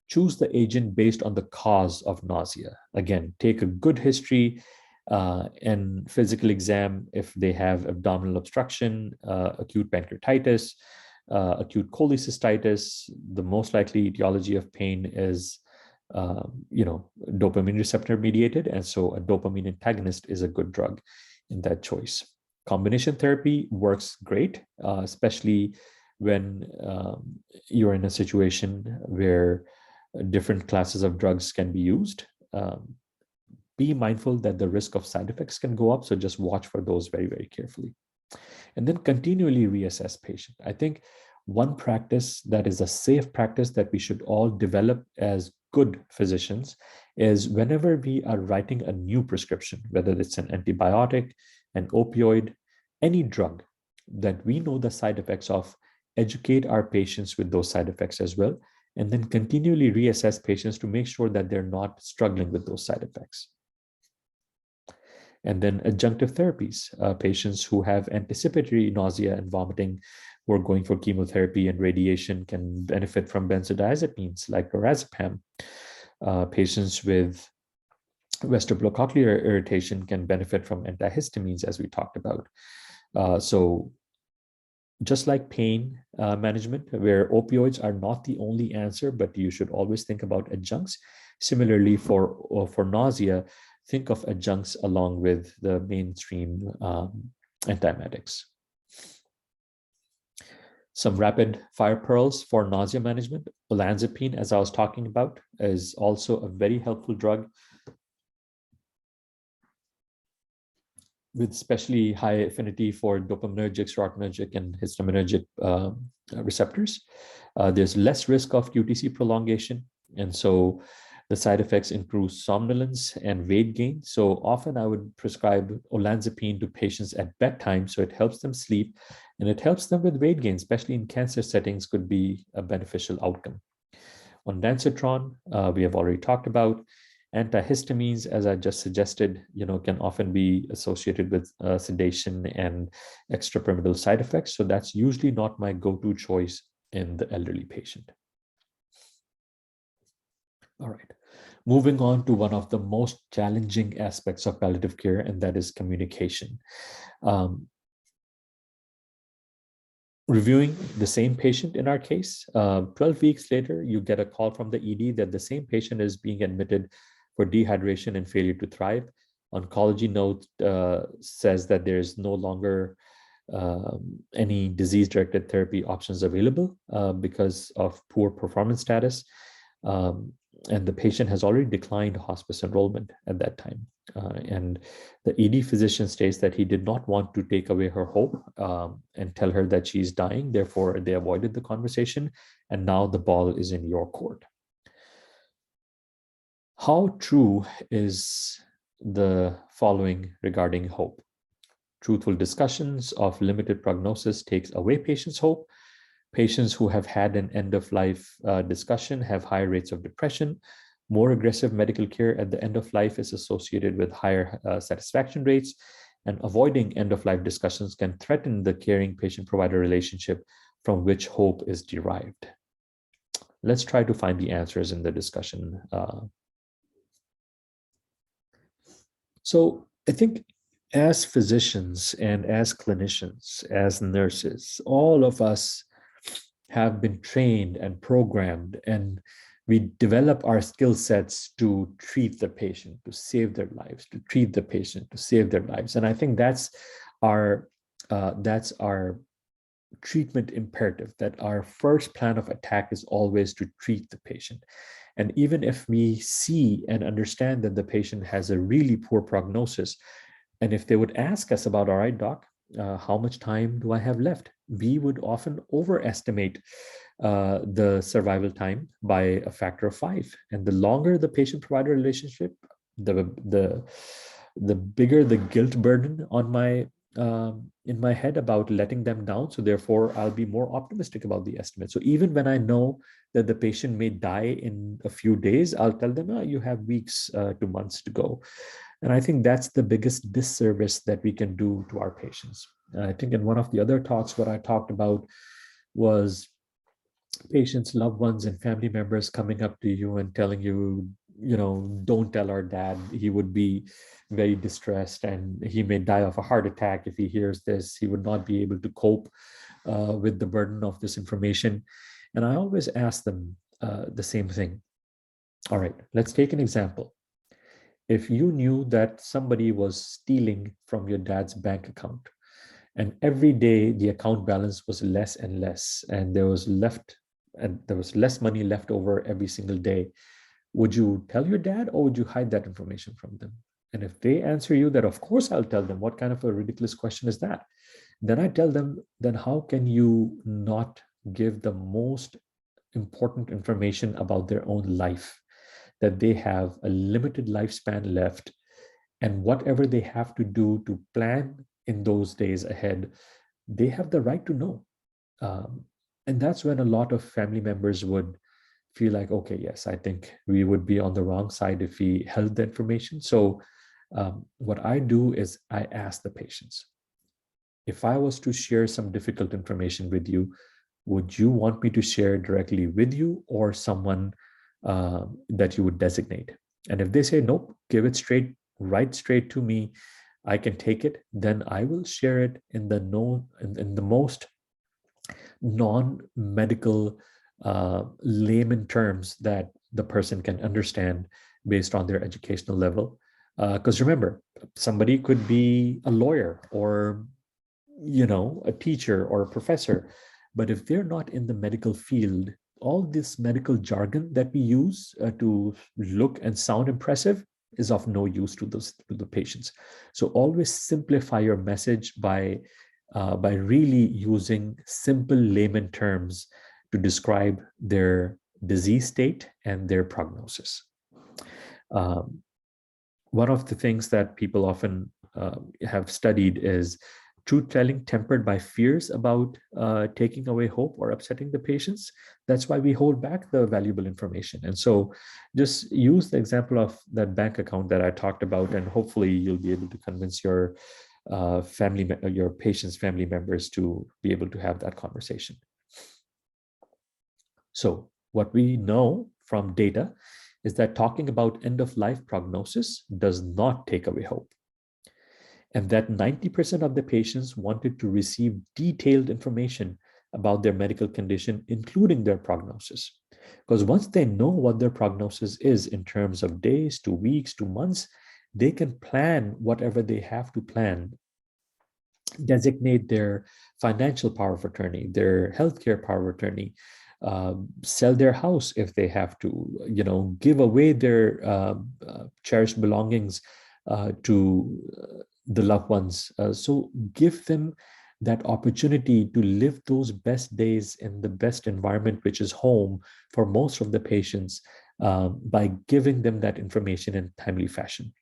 Choose the agent based on the cause of nausea. Again, take a good history and physical exam if they have abdominal obstruction, acute pancreatitis, acute cholecystitis. The most likely etiology of pain is dopamine receptor mediated, and so a dopamine antagonist is a good drug in that choice. Combination therapy works great, especially when you're in a situation where different classes of drugs can be used. Be mindful that the risk of side effects can go up, so just watch for those very, very carefully. And then continually reassess patient. I think one practice that is a safe practice that we should all develop as good physicians is whenever we are writing a new prescription, whether it's an antibiotic, an opioid, any drug that we know the side effects of, educate our patients with those side effects as well, and then continually reassess patients to make sure that they're not struggling with those side effects. And then adjunctive therapies, patients who have anticipatory nausea and vomiting who are going for chemotherapy and radiation can benefit from benzodiazepines like lorazepam. Patients with vestibulocochlear irritation can benefit from antihistamines, as we talked about. So just like pain management, where opioids are not the only answer, but you should always think about adjuncts. Similarly, for nausea, think of adjuncts along with the mainstream antiemetics. Some rapid fire pearls for nausea management. Olanzapine, as I was talking about, is also a very helpful drug with especially high affinity for dopaminergic, serotonergic, and histaminergic receptors. There's less risk of QTC prolongation. And so the side effects include somnolence and weight gain. So often I would prescribe olanzapine to patients at bedtime. So it helps them sleep and it helps them with weight gain, especially in cancer settings, could be a beneficial outcome. Ondansetron, we have already talked about. Antihistamines, as I just suggested, can often be associated with sedation and extrapyramidal side effects. So that's usually not my go-to choice in the elderly patient. All right, moving on to one of the most challenging aspects of palliative care, and that is communication. Reviewing the same patient in our case, 12 weeks later, you get a call from the ED that the same patient is being admitted for dehydration and failure to thrive. Oncology note says that there is no longer any disease-directed therapy options available because of poor performance status. And the patient has already declined hospice enrollment at that time. And the ED physician states that he did not want to take away her hope and tell her that she's dying. Therefore, they avoided the conversation. And now the ball is in your court. How true is the following regarding hope? Truthful discussions of limited prognosis takes away patients' hope. Patients who have had an end-of-life discussion have higher rates of depression. More aggressive medical care at the end of life is associated with higher satisfaction rates, and avoiding end-of-life discussions can threaten the caring patient-provider relationship from which hope is derived. Let's try to find the answers in the discussion. So I think as physicians and as clinicians, as nurses, all of us have been trained and programmed, and we develop our skill sets to treat the patient, to save their lives, to treat the patient, to save their lives. And I think that's our treatment imperative, that our first plan of attack is always to treat the patient. And even if we see and understand that the patient has a really poor prognosis, and if they would ask us about, all right, doc, how much time do I have left? We would often overestimate the survival time by a factor of 5. And the longer the patient-provider relationship, the bigger the guilt burden on my in my head about letting them down. So therefore, I'll be more optimistic about the estimate. So even when I know that the patient may die in a few days, I'll tell them, oh, you have weeks to months to go. And I think that's the biggest disservice that we can do to our patients. I think in one of the other talks, what I talked about was patients, loved ones, and family members coming up to you and telling you, don't tell our dad. He would be very distressed and he may die of a heart attack if he hears this. He would not be able to cope with the burden of this information. And I always ask them the same thing. All right, let's take an example. If you knew that somebody was stealing from your dad's bank account, and every day the account balance was less and less, and there was less money left over every single day, would you tell your dad or would you hide that information from them? And if they answer you that, of course I'll tell them, what kind of a ridiculous question is that? Then I tell them, then how can you not give the most important information about their own life? That they have a limited lifespan left, and whatever they have to do to plan in those days ahead, they have the right to know. And that's when a lot of family members would feel like, okay, yes, I think we would be on the wrong side if we held the information. So what I do is I ask the patients, if I was to share some difficult information with you, would you want me to share directly with you or someone that you would designate? And if they say, nope, give it right straight to me, I can take it, then I will share it in the most non-medical layman terms that the person can understand based on their educational level. Because remember, somebody could be a lawyer or a teacher or a professor. But if they're not in the medical field, all this medical jargon that we use to look and sound impressive is of no use to the patients. So always simplify your message by really using simple layman terms to describe their disease state and their prognosis. One of the things that people often have studied is truth-telling tempered by fears about taking away hope or upsetting the patients. That's why we hold back the valuable information. And so just use the example of that bank account that I talked about, and hopefully you'll be able to convince your your patient's family members to be able to have that conversation. So what we know from data is that talking about end-of-life prognosis does not take away hope, and that 90% of the patients wanted to receive detailed information about their medical condition, including their prognosis. Because once they know what their prognosis is in terms of days to weeks to months, they can plan whatever they have to plan, designate their financial power of attorney, their healthcare power of attorney, sell their house if they have to, give away their cherished belongings to the loved ones. So give them that opportunity to live those best days in the best environment, which is home for most of the patients, by giving them that information in a timely fashion.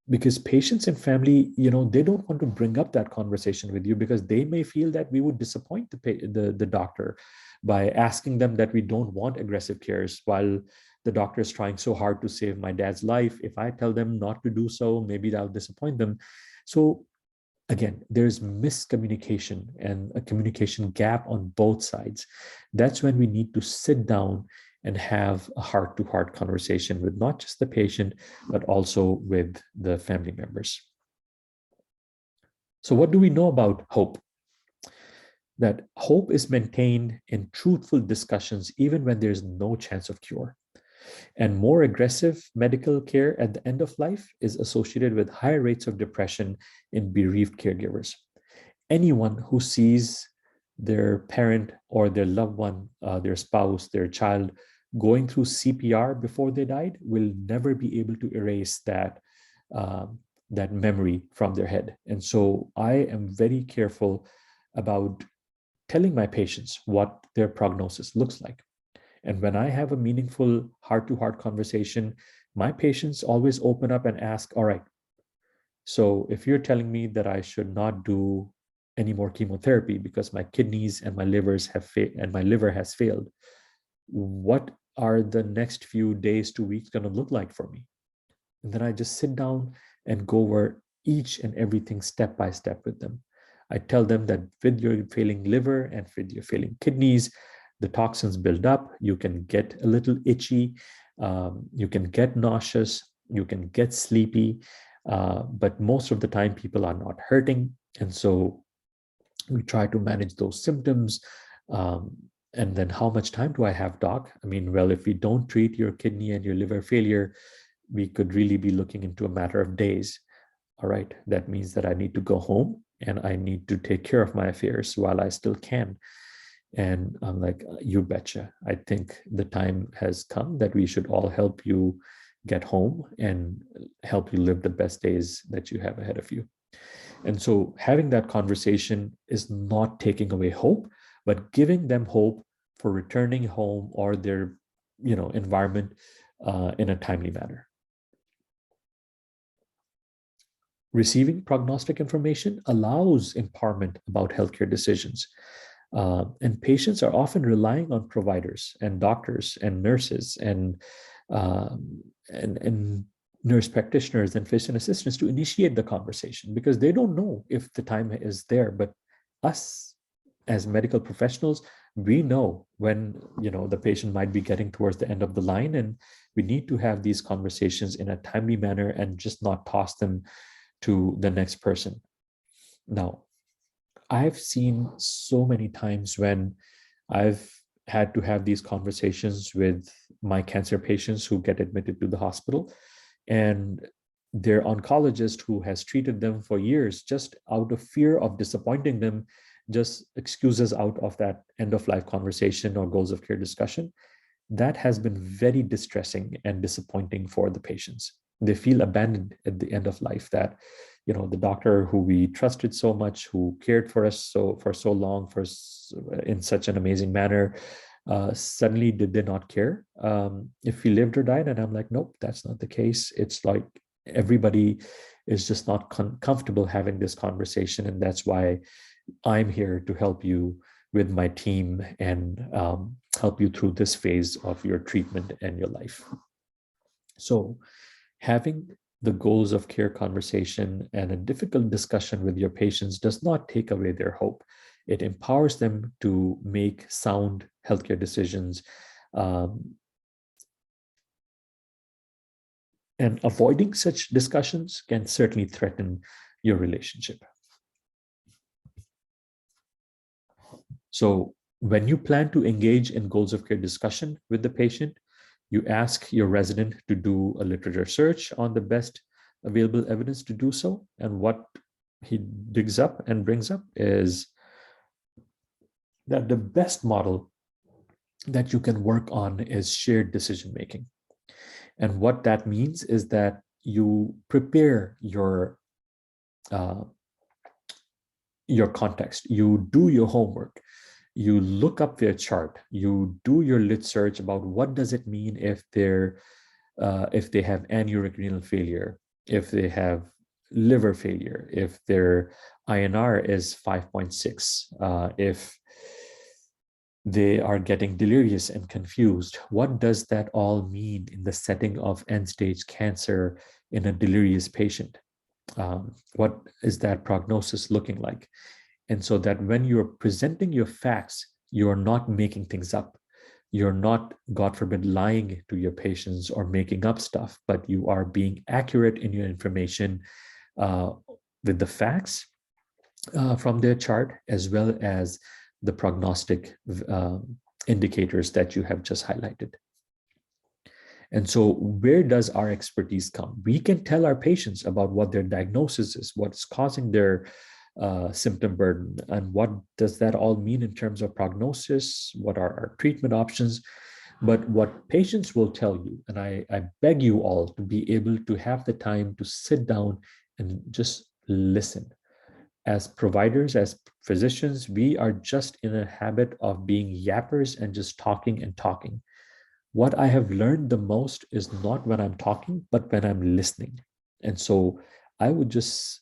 Because patients and family, they don't want to bring up that conversation with you because they may feel that we would disappoint the doctor by asking them that we don't want aggressive cares while the doctor is trying so hard to save my dad's life. If I tell them not to do so, maybe that'll disappoint them. So again, there's miscommunication and a communication gap on both sides. That's when we need to sit down and have a heart-to-heart conversation with not just the patient, but also with the family members. So what do we know about hope? That hope is maintained in truthful discussions, even when there's no chance of cure. And more aggressive medical care at the end of life is associated with higher rates of depression in bereaved caregivers. Anyone who sees their parent or their loved one, their spouse, their child, going through CPR before they died will never be able to erase that memory from their head. And so I am very careful about telling my patients what their prognosis looks like. And when I have a meaningful heart-to-heart conversation, my patients always open up and ask, all right, so if you're telling me that I should not do any more chemotherapy because my kidneys and my liver has failed, what are the next few days to weeks going to look like for me? And then I just sit down and go over each and everything step by step with them. I tell them that with your failing liver and with your failing kidneys, the toxins build up, you can get a little itchy, you can get nauseous, you can get sleepy, but most of the time people are not hurting. And so we try to manage those symptoms. And then how much time do I have, doc? I mean, well, if we don't treat your kidney and your liver failure, we could really be looking into a matter of days. All right, that means that I need to go home and I need to take care of my affairs while I still can. And I'm like, you betcha. I think the time has come that we should all help you get home and help you live the best days that you have ahead of you. And so having that conversation is not taking away hope, but giving them hope for returning home or their environment in a timely manner. Receiving prognostic information allows empowerment about healthcare decisions. And patients are often relying on providers and doctors and nurses and nurse practitioners and physician assistants to initiate the conversation because they don't know if the time is there. But us as medical professionals, we know when the patient might be getting towards the end of the line, and we need to have these conversations in a timely manner and just not toss them to the next person. Now, I've seen so many times when I've had to have these conversations with my cancer patients who get admitted to the hospital, and their oncologist who has treated them for years, just out of fear of disappointing them, just excuses out of that end of life conversation or goals of care discussion, that has been very distressing and disappointing for the patients. They feel abandoned at the end of life, that the doctor who we trusted so much, who cared for us for so long, in such an amazing manner, suddenly did they not care if we lived or died? And I'm like, nope, that's not the case. It's like everybody is just not comfortable having this conversation, and that's why I'm here to help you with my team and help you through this phase of your treatment and your life. So having the goals of care conversation and a difficult discussion with your patients does not take away their hope. It empowers them to make sound healthcare decisions. And avoiding such discussions can certainly threaten your relationship. So when you plan to engage in goals of care discussion with the patient, you ask your resident to do a literature search on the best available evidence to do so. And what he digs up and brings up is that the best model that you can work on is shared decision making. And what that means is that you prepare your context, you do your homework, you look up their chart, you do your lit search about what does it mean if they have anuric renal failure, if they have liver failure, if their INR is 5.6, if they are getting delirious and confused. What does that all mean in the setting of end-stage cancer in a delirious patient? What is that prognosis looking like? And so that when you're presenting your facts, you're not making things up. You're not, God forbid, lying to your patients or making up stuff, but you are being accurate in your information with the facts from their chart, as well as the prognostic indicators that you have just highlighted. And so where does our expertise come? We can tell our patients about what their diagnosis is, what's causing their symptom burden, and what does that all mean in terms of prognosis, what are our treatment options. But what patients will tell you, and I beg you all to be able to have the time to sit down and just listen. As providers, as physicians, we are just in a habit of being yappers and just talking and talking. What I have learned the most is not when I'm talking, but when I'm listening. And so I would just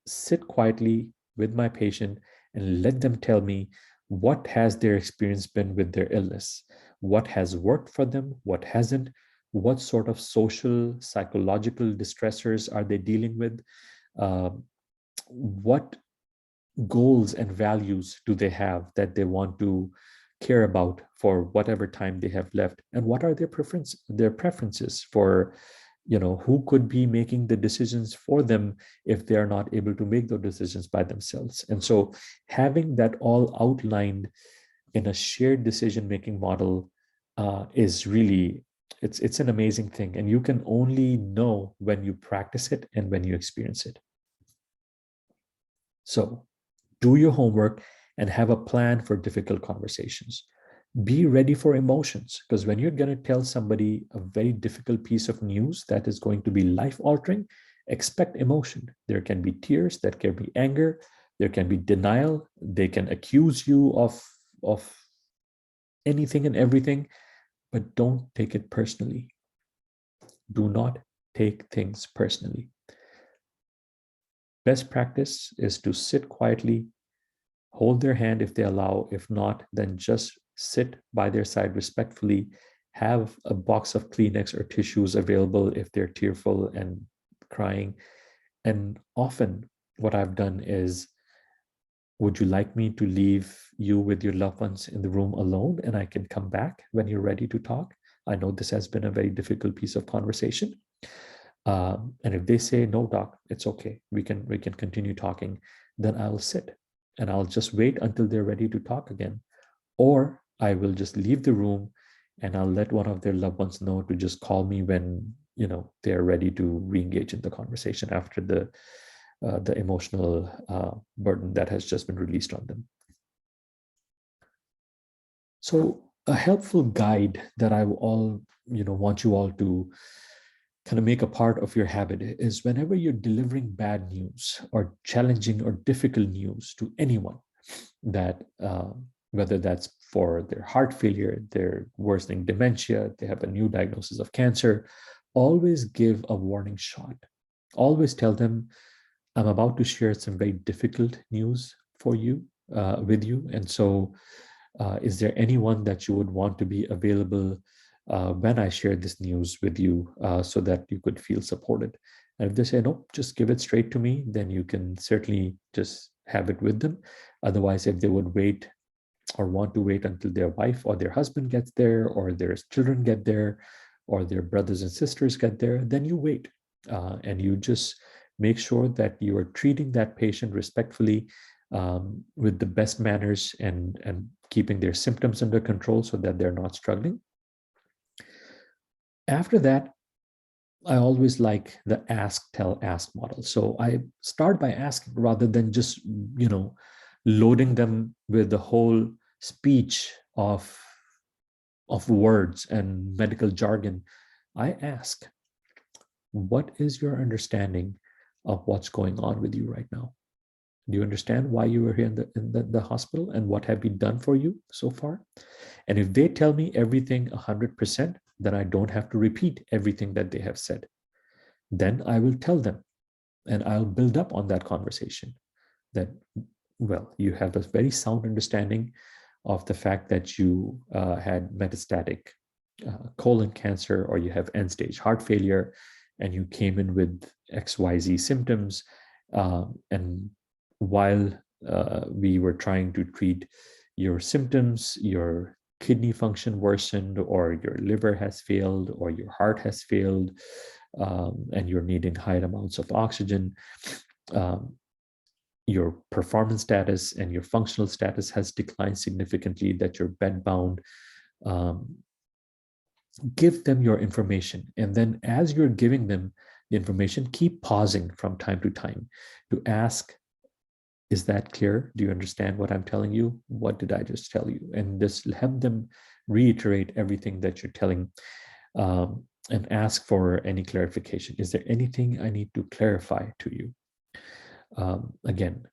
sit quietly with my patient and let them tell me what has their experience been with their illness, what has worked for them, what hasn't, what sort of social, psychological distressors are they dealing with, what goals and values do they have that they want to care about for whatever time they have left, and what are their preferences for who could be making the decisions for them if they are not able to make those decisions by themselves. And so having that all outlined in a shared decision making model is really, it's an amazing thing, and you can only know when you practice it and when you experience it. So do your homework and have a plan for difficult conversations. Be ready for emotions, because when you're going to tell somebody a very difficult piece of news that is going to be life-altering, expect emotion. There can be tears, there can be anger, there can be denial. They can accuse you of anything and everything, but don't take it personally. Do not take things personally. Best practice is to sit quietly, hold their hand if they allow. If not, then just sit by their side respectfully. Have a box of Kleenex or tissues available if they're tearful and crying. And often what I've done is, would you like me to leave you with your loved ones in the room alone and I can come back when you're ready to talk? I know this has been a very difficult piece of conversation. And if they say, no, doc, it's okay, we can continue talking, then I'll sit and I'll just wait until they're ready to talk again. Or I will just leave the room and I'll let one of their loved ones know to just call me when they're ready to re-engage in the conversation after the emotional burden that has just been released on them. So a helpful guide that I all, want you all to kind of make a part of your habit is whenever you're delivering bad news or challenging or difficult news to anyone, that whether that's for their heart failure, their worsening dementia, they have a new diagnosis of cancer, always give a warning shot. Always tell them, I'm about to share some very difficult news for you, with you. And so, is there anyone that you would want to be available when I share this news with you, so that you could feel supported? And if they say, no, just give it straight to me, then you can certainly just have it with them. Otherwise, if they would wait or want to wait until their wife or their husband gets there, or their children get there, or their brothers and sisters get there, then you wait, and you just make sure that you are treating that patient respectfully, with the best manners, and keeping their symptoms under control so that they're not struggling. After that, I always like the ask, tell, ask model. So I start by asking rather than just, loading them with the whole speech of words and medical jargon. I ask, what is your understanding of what's going on with you right now? Do you understand why you were here in the hospital, and what have we done for you so far? And if they tell me everything 100%, then I don't have to repeat everything that they have said. Then I will tell them, and I'll build up on that conversation that, well, you have a very sound understanding of the fact that you had metastatic colon cancer, or you have end-stage heart failure, and you came in with XYZ symptoms. And while we were trying to treat your symptoms, your kidney function worsened, or your liver has failed, or your heart has failed, and you're needing high amounts of oxygen. Your performance status and your functional status has declined significantly, that you're bedbound. Give them your information. And then as you're giving them the information, keep pausing from time to time to ask, is that clear? Do you understand what I'm telling you? What did I just tell you? And just have them reiterate everything that you're telling, and ask for any clarification. Is there anything I need to clarify to you? Again,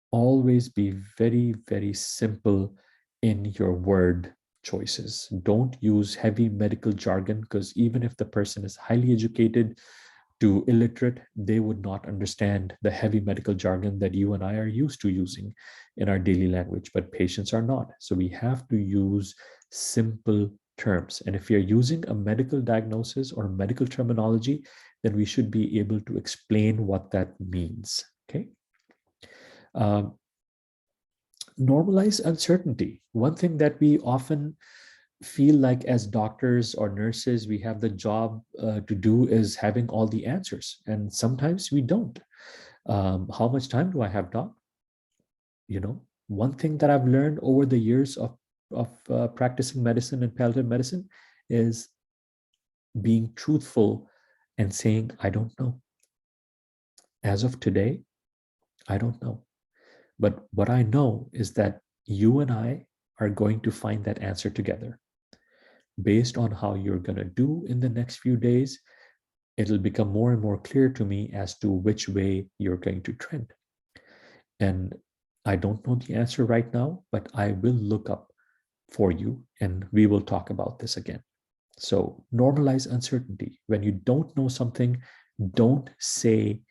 always be very, very simple in your word choices. Don't use heavy medical jargon, because even if the person is highly educated to illiterate, they would not understand the heavy medical jargon that you and I are used to using in our daily language, but patients are not. So we have to use simple terms. And if you're using a medical diagnosis or medical terminology, then we should be able to explain what that means. Okay. Normalize uncertainty. One thing that we often feel like as doctors or nurses, we have the job to do is having all the answers. And sometimes we don't. How much time do I have, doc? One thing that I've learned over the years of practicing medicine and palliative medicine is being truthful and saying, I don't know. As of today, I don't know. But what I know is that you and I are going to find that answer together. Based on how you're going to do in the next few days, it'll become more and more clear to me as to which way you're going to trend. And I don't know the answer right now, but I will look up for you and we will talk about this again. So normalize uncertainty. When you don't know something, don't say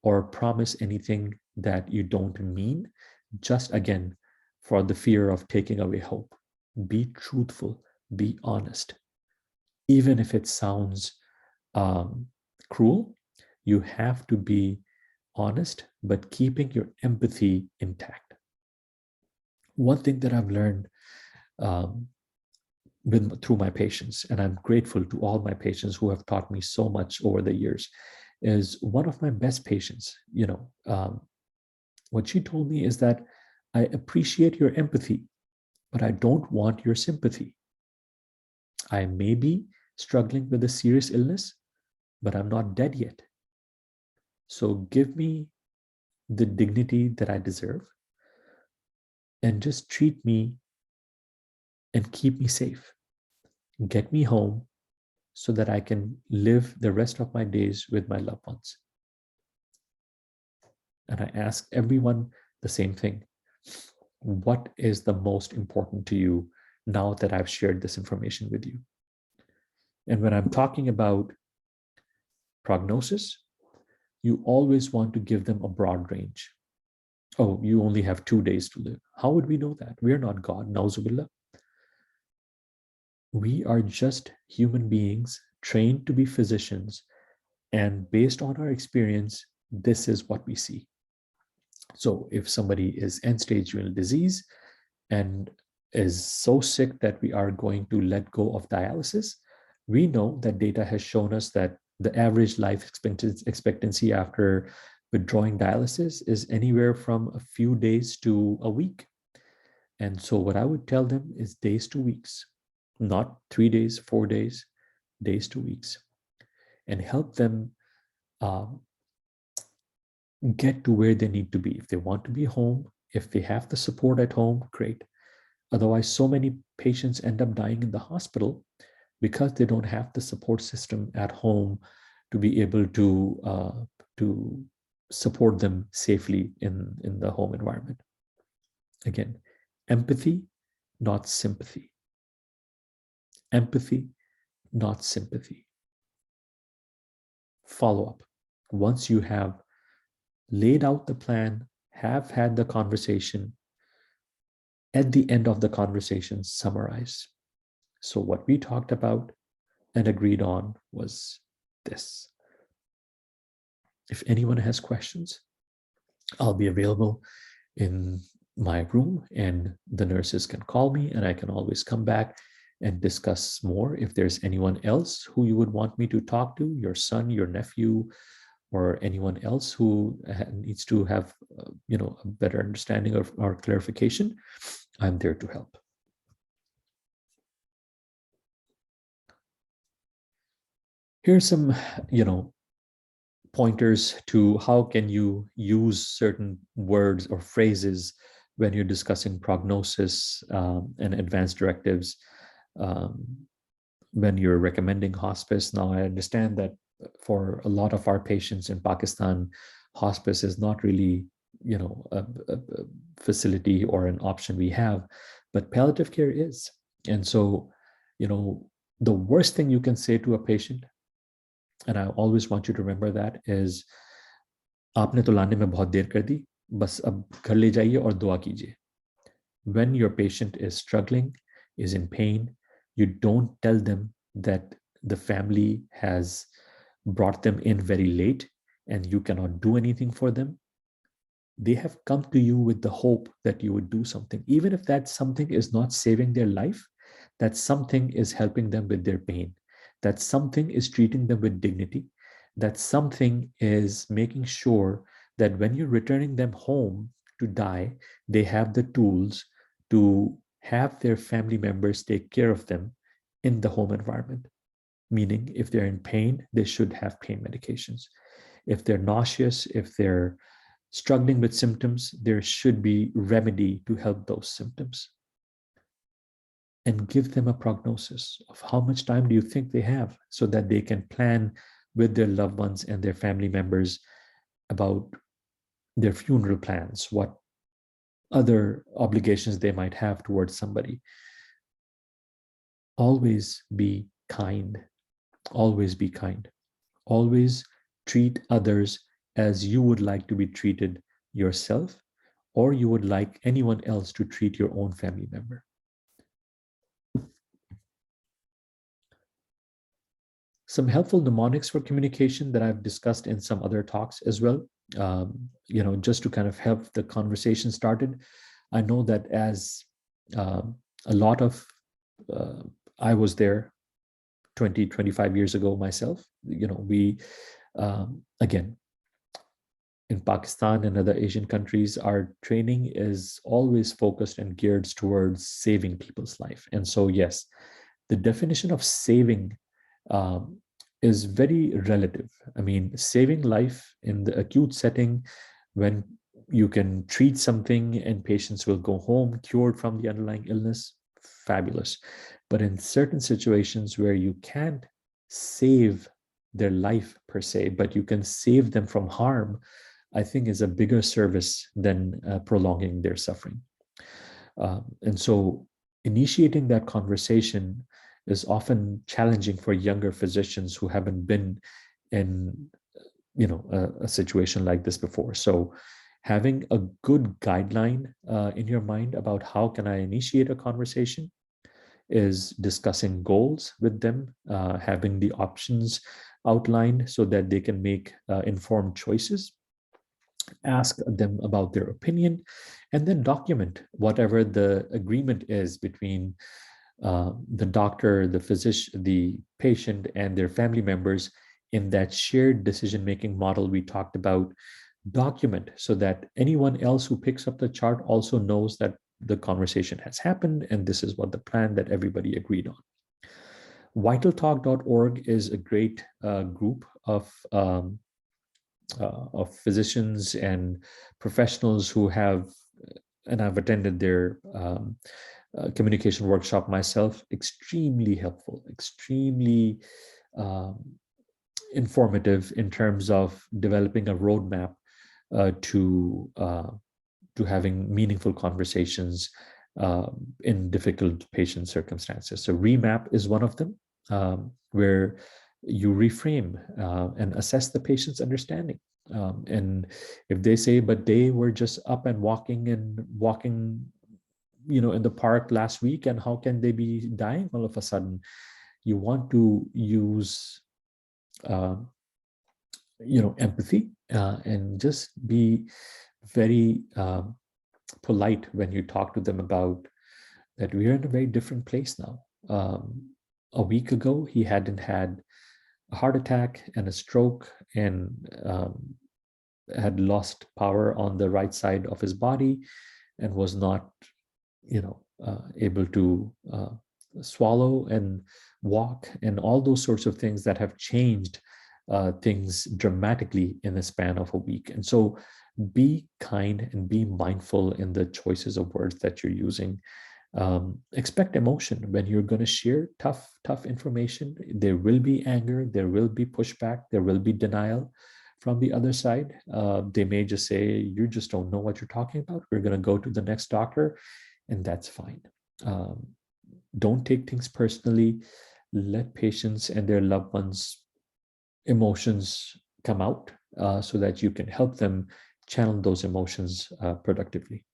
or promise anything that you don't mean, just again, for the fear of taking away hope. Be truthful, be honest. Even if it sounds cruel, you have to be honest, but keeping your empathy intact. One thing that I've learned through my patients, and I'm grateful to all my patients who have taught me so much over the years, is one of my best patients, what she told me is that I appreciate your empathy, but I don't want your sympathy. I may be struggling with a serious illness, but I'm not dead yet. So give me the dignity that I deserve and just treat me and keep me safe. Get me home so that I can live the rest of my days with my loved ones. And I ask everyone the same thing. What is the most important to you now that I've shared this information with you? And when I'm talking about prognosis, you always want to give them a broad range. Oh, you only have 2 days to live. How would we know that? We are not God, nauzubillah. We are just human beings trained to be physicians. And based on our experience, this is what we see. So if somebody is end-stage renal disease and is so sick that we are going to let go of dialysis, we know that data has shown us that the average life expectancy after withdrawing dialysis is anywhere from a few days to a week. And so what I would tell them is days to weeks, not 3 days, 4 days, days to weeks, and help them get to where they need to be. If they want to be home, if they have the support at home, great. Otherwise, so many patients end up dying in the hospital because they don't have the support system at home to be able to support them safely in the home environment. Again, empathy, not sympathy. Empathy, not sympathy. Follow up. Once you have laid out the plan, have had the conversation, at the end of the conversation, summarize. So what we talked about and agreed on was this. If anyone has questions, I'll be available in my room and the nurses can call me and I can always come back and discuss more. If there's anyone else who you would want me to talk to, your son, your nephew, or anyone else who needs to have a better understanding of our clarification, I'm there to help. Here's some pointers to how can you use certain words or phrases when you're discussing prognosis and advanced directives when you're recommending hospice. Now, I understand that for a lot of our patients in Pakistan, hospice is not really a facility or an option we have, but palliative care is. And so the worst thing you can say to a patient, and I always want you to remember that, is आपने तो लाने में बहुत देर कर दी, बस अब घर ले जाइए और दुआ कीजिए. When your patient is struggling, is in pain, you don't tell them that the family has brought them in very late and you cannot do anything for them. They have come to you with the hope that you would do something. Even if that something is not saving their life, that something is helping them with their pain, that something is treating them with dignity, that something is making sure that when you're returning them home to die, they have the tools to have their family members take care of them in the home environment. Meaning, if they're in pain, they should have pain medications. If they're nauseous, if they're struggling with symptoms, there should be remedy to help those symptoms. And give them a prognosis of how much time do you think they have so that they can plan with their loved ones and their family members about their funeral plans, what other obligations they might have towards somebody. Always be kind. Always be kind. Always treat others as you would like to be treated yourself, or you would like anyone else to treat your own family member. Some helpful mnemonics for communication that I've discussed in some other talks as well, just to kind of help the conversation started. I know that as a lot of, I was there 20, 25 years ago myself, we, again, in Pakistan and other Asian countries, our training is always focused and geared towards saving people's life. And so, yes, the definition of saving is very relative. I mean, saving life in the acute setting, when you can treat something and patients will go home cured from the underlying illness, fabulous. But in certain situations where you can't save their life per se, but you can save them from harm, I think is a bigger service than prolonging their suffering. And so initiating that conversation is often challenging for younger physicians who haven't been in a situation like this before. So having a good guideline in your mind about how can I initiate a conversation is discussing goals with them, having the options outlined so that they can make informed choices, ask them about their opinion, and then document whatever the agreement is between the doctor, the physician, the patient, and their family members in that shared decision-making model we talked about. Document so that anyone else who picks up the chart also knows that the conversation has happened and this is what the plan that everybody agreed on. Vitaltalk.org is a great group of physicians and professionals who have, and I've attended their communication workshop myself, extremely helpful, extremely informative in terms of developing a roadmap to having meaningful conversations in difficult patient circumstances. So Remap is one of them, where you reframe and assess the patient's understanding. And if they say, but they were just up and walking, in the park last week, and how can they be dying all of a sudden? You want to use, empathy and just be very polite when you talk to them about that we are in a very different place now. A week ago, he hadn't had a heart attack and a stroke and had lost power on the right side of his body and was not, able to swallow and walk, and all those sorts of things that have changed things dramatically in the span of a week. And so be kind and be mindful in the choices of words that you're using. Expect emotion when you're going to share tough information. There will be anger, there will be pushback, there will be denial from the other side. They may just say, you just don't know what you're talking about. We're going to go to the next doctor, and that's fine. Don't take things personally. Let patients and their loved ones' emotions come out so that you can help them channel those emotions productively.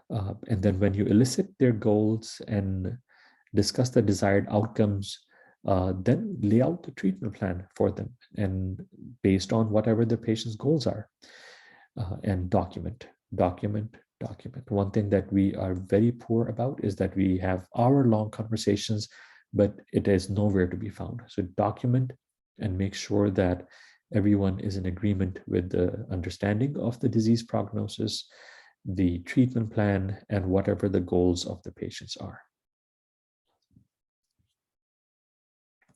And then when you elicit their goals and discuss the desired outcomes, then lay out the treatment plan for them and based on whatever the patient's goals are, and document. One thing that we are very poor about is that we have hour-long conversations, but it is nowhere to be found. So document and make sure that everyone is in agreement with the understanding of the disease prognosis, the treatment plan, and whatever the goals of the patients are.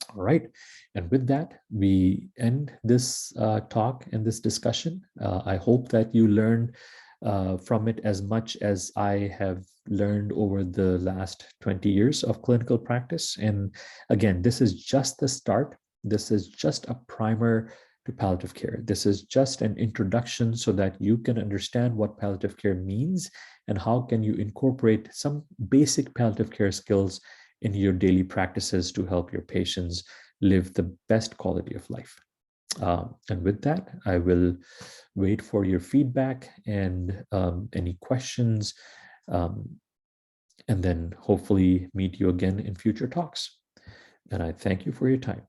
All right, and with that, we end this talk and this discussion. I hope that you learned from it as much as I have learned over the last 20 years of clinical practice. And again, this is just the start. This is just a primer to palliative care. This is just an introduction so that you can understand what palliative care means and how can you incorporate some basic palliative care skills in your daily practices to help your patients live the best quality of life. And with that, I will wait for your feedback and any questions, and then hopefully meet you again in future talks. And I thank you for your time.